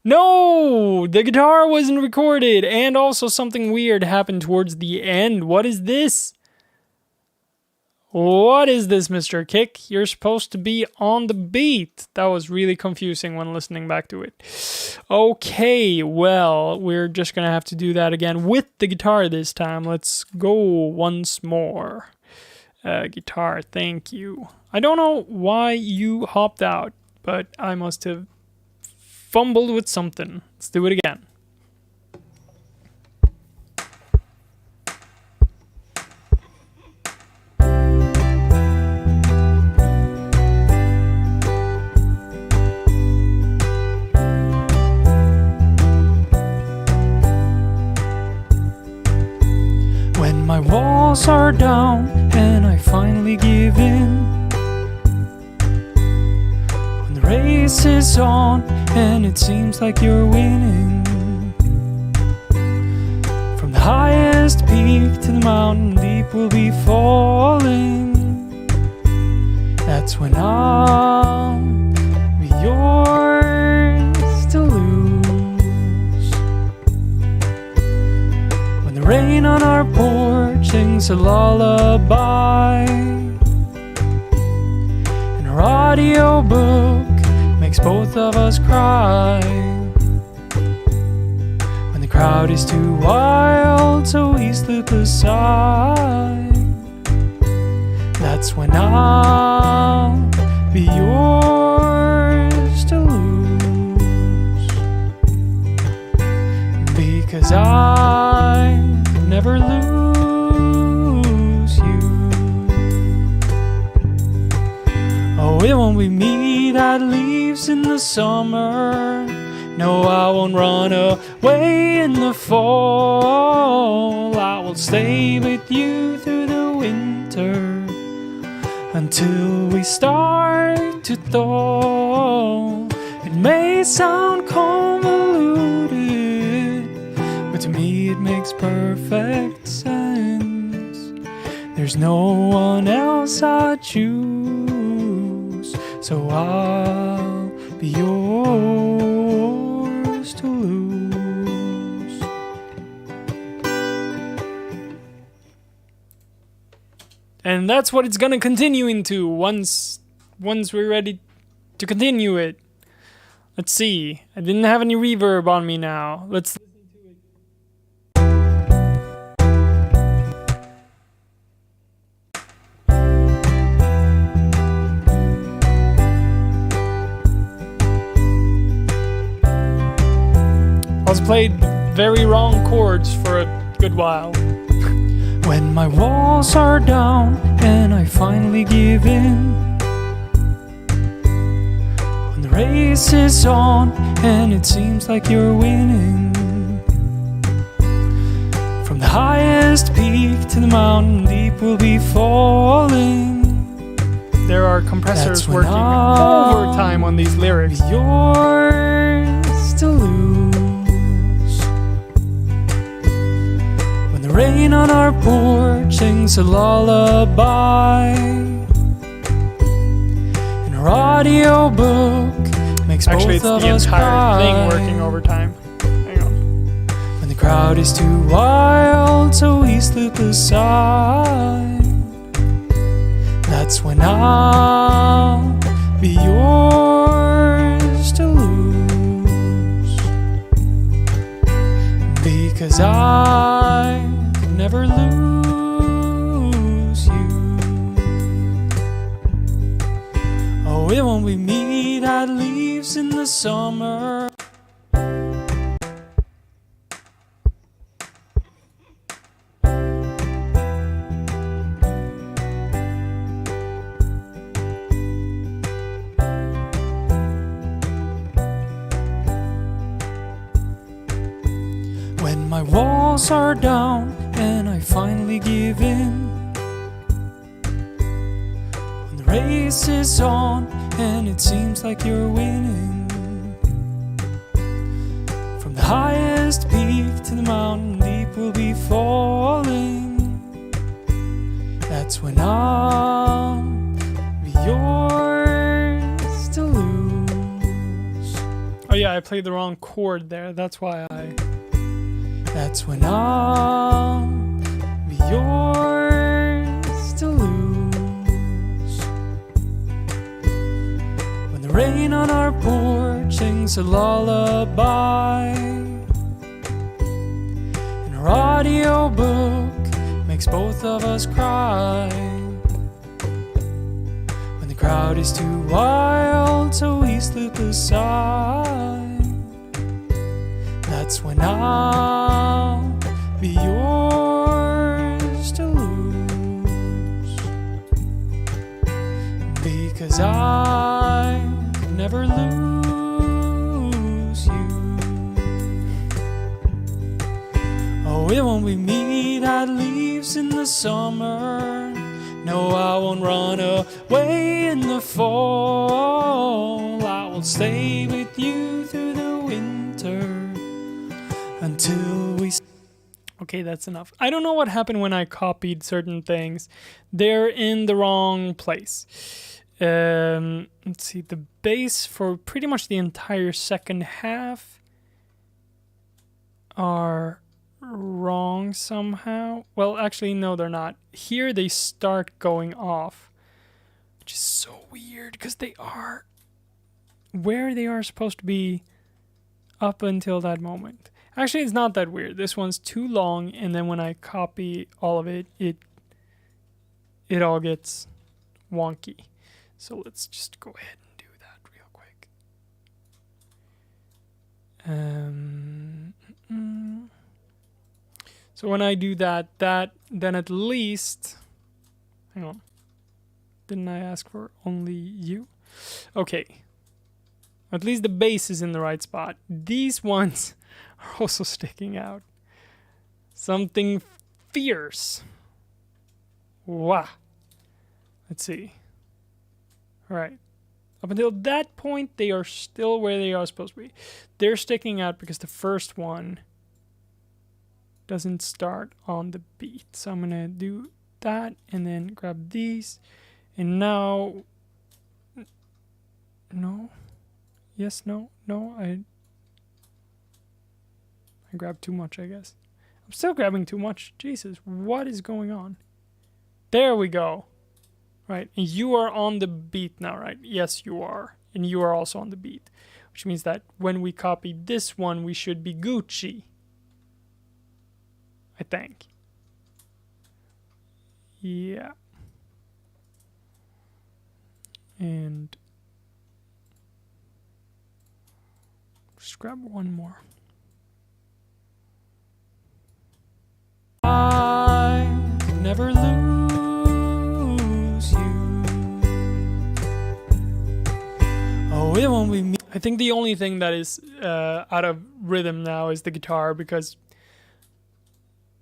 No! The guitar wasn't recorded, and also something weird happened towards the end. What is this? What is this, Mr. Kick? You're supposed to be on the beat. That was really confusing when listening back to it. Okay, well, we're just gonna have to do that again with the guitar this time. Let's go once more. Guitar, thank you. I don't know why you hopped out, but I must have fumbled with something. Let's do it again. When my walls are down and I finally give in, when the race is on and it seems like you're winning, from the highest peak to the mountain deep we'll be falling. That's when I'll be yours to lose. When the rain on our porch sings a lullaby, and our audiobook makes both of us cry. When the crowd is too wild, so we slip aside. That's when I'll be yours to lose. Because I never lose you. Oh, it won't be me that leaves in the summer. No, I won't run away in the fall. I will stay with you through the winter until we start to thaw. It may sound convoluted, but to me it makes perfect sense. There's no one else I choose, so I'll be yours to lose. And that's what it's gonna continue into once we're ready to continue it. Let's see. I didn't have any reverb on me now. Let's listen to it. I was played very wrong chords for a good while. When my walls are down and I finally give in, when the race race is on and it seems like you're winning. From the highest peak to the mountain deep we'll be falling. There are compressors working overtime on these lyrics. Yours to lose. When the rain on our porch sings a lullaby, and our audio book makes Actually, both it's of the us entire thing cry. working overtime. Hang on. When the crowd is too wild, so we slip aside. That's when I'll be yours to lose. Because I can never lose you. Oh, it won't be me that leaves in the summer. When my walls are down and I finally give in, when the race is on and it seems like you're winning, from the highest peak to the mountain deep we'll be falling. That's when I'll be yours to lose. Oh yeah, I played the wrong chord there. That's why I... That's when I'll be yours to lose. When the rain on our porch sings a lullaby, and our audio book makes both of us cry. When the crowd is too wild, so we slip aside. That's when I'll be yours to lose. Because I can never lose you. Oh, it won't be me that leaves in the summer. No, I won't run away in the fall. I will stay with you through the winter. Until we... Okay, that's enough. I don't know what happened when I copied certain things. They're in the wrong place. Let's see, the bass for pretty much the entire second half are wrong somehow. Well, actually, no, they're not. Here they start going off, which is so weird because they are where they are supposed to be up until that moment. Actually, it's not that weird. This one's too long, and then when I copy all of it, it all gets wonky. So let's just go ahead and do that real quick. So when I do that, then at least... Hang on. Didn't I ask for only you? Okay. At least the bass is in the right spot. These ones... are also sticking out. Something fierce. Wow. Let's see. Alright. Up until that point, they are still where they are supposed to be. They're sticking out because the first one doesn't start on the beat. So I'm going to do that and then grab these. And now... No. Yes, no, no. I grabbed too much, I guess. I'm still grabbing too much. Jesus, what is going on? There we go. Right, and you are on the beat now, right? Yes, you are. And you are also on the beat. Which means that when we copy this one, we should be Gucci. I think. Yeah. And... just grab one more. I never lose you. Oh, it won't be me. I think the only thing that is out of rhythm now is the guitar, because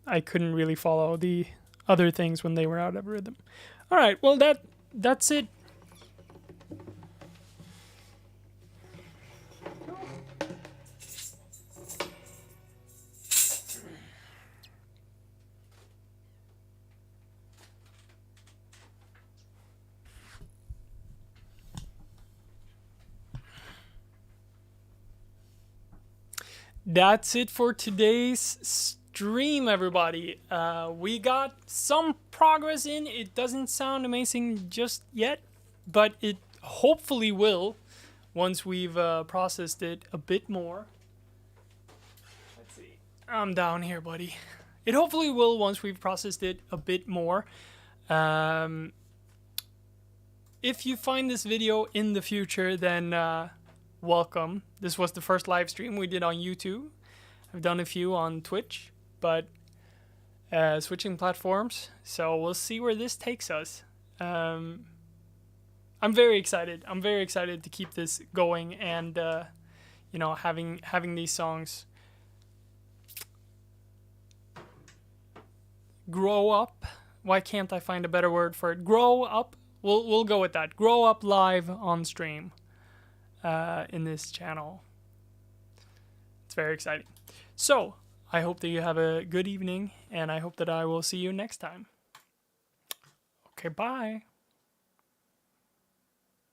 I couldn't really follow the other things when they were out of rhythm. All right, well that's it. That's it for today's stream, everybody. We got some progress in. It doesn't sound amazing just yet, but it hopefully will once we've processed it a bit more. Let's see. I'm down here, buddy. It hopefully will once we've processed it a bit more. If you find this video in the future, then welcome. This was the first live stream we did on YouTube. I've done a few on Twitch, but switching platforms. So we'll see where this takes us. I'm very excited. I'm very excited to keep this going, and you know, having these songs grow up. Why can't I find a better word for it? Grow up. We'll go with that. Grow up live on stream in this channel. It's very exciting. So I hope that you have a good evening, and I hope that I will see you next time. Okay, bye.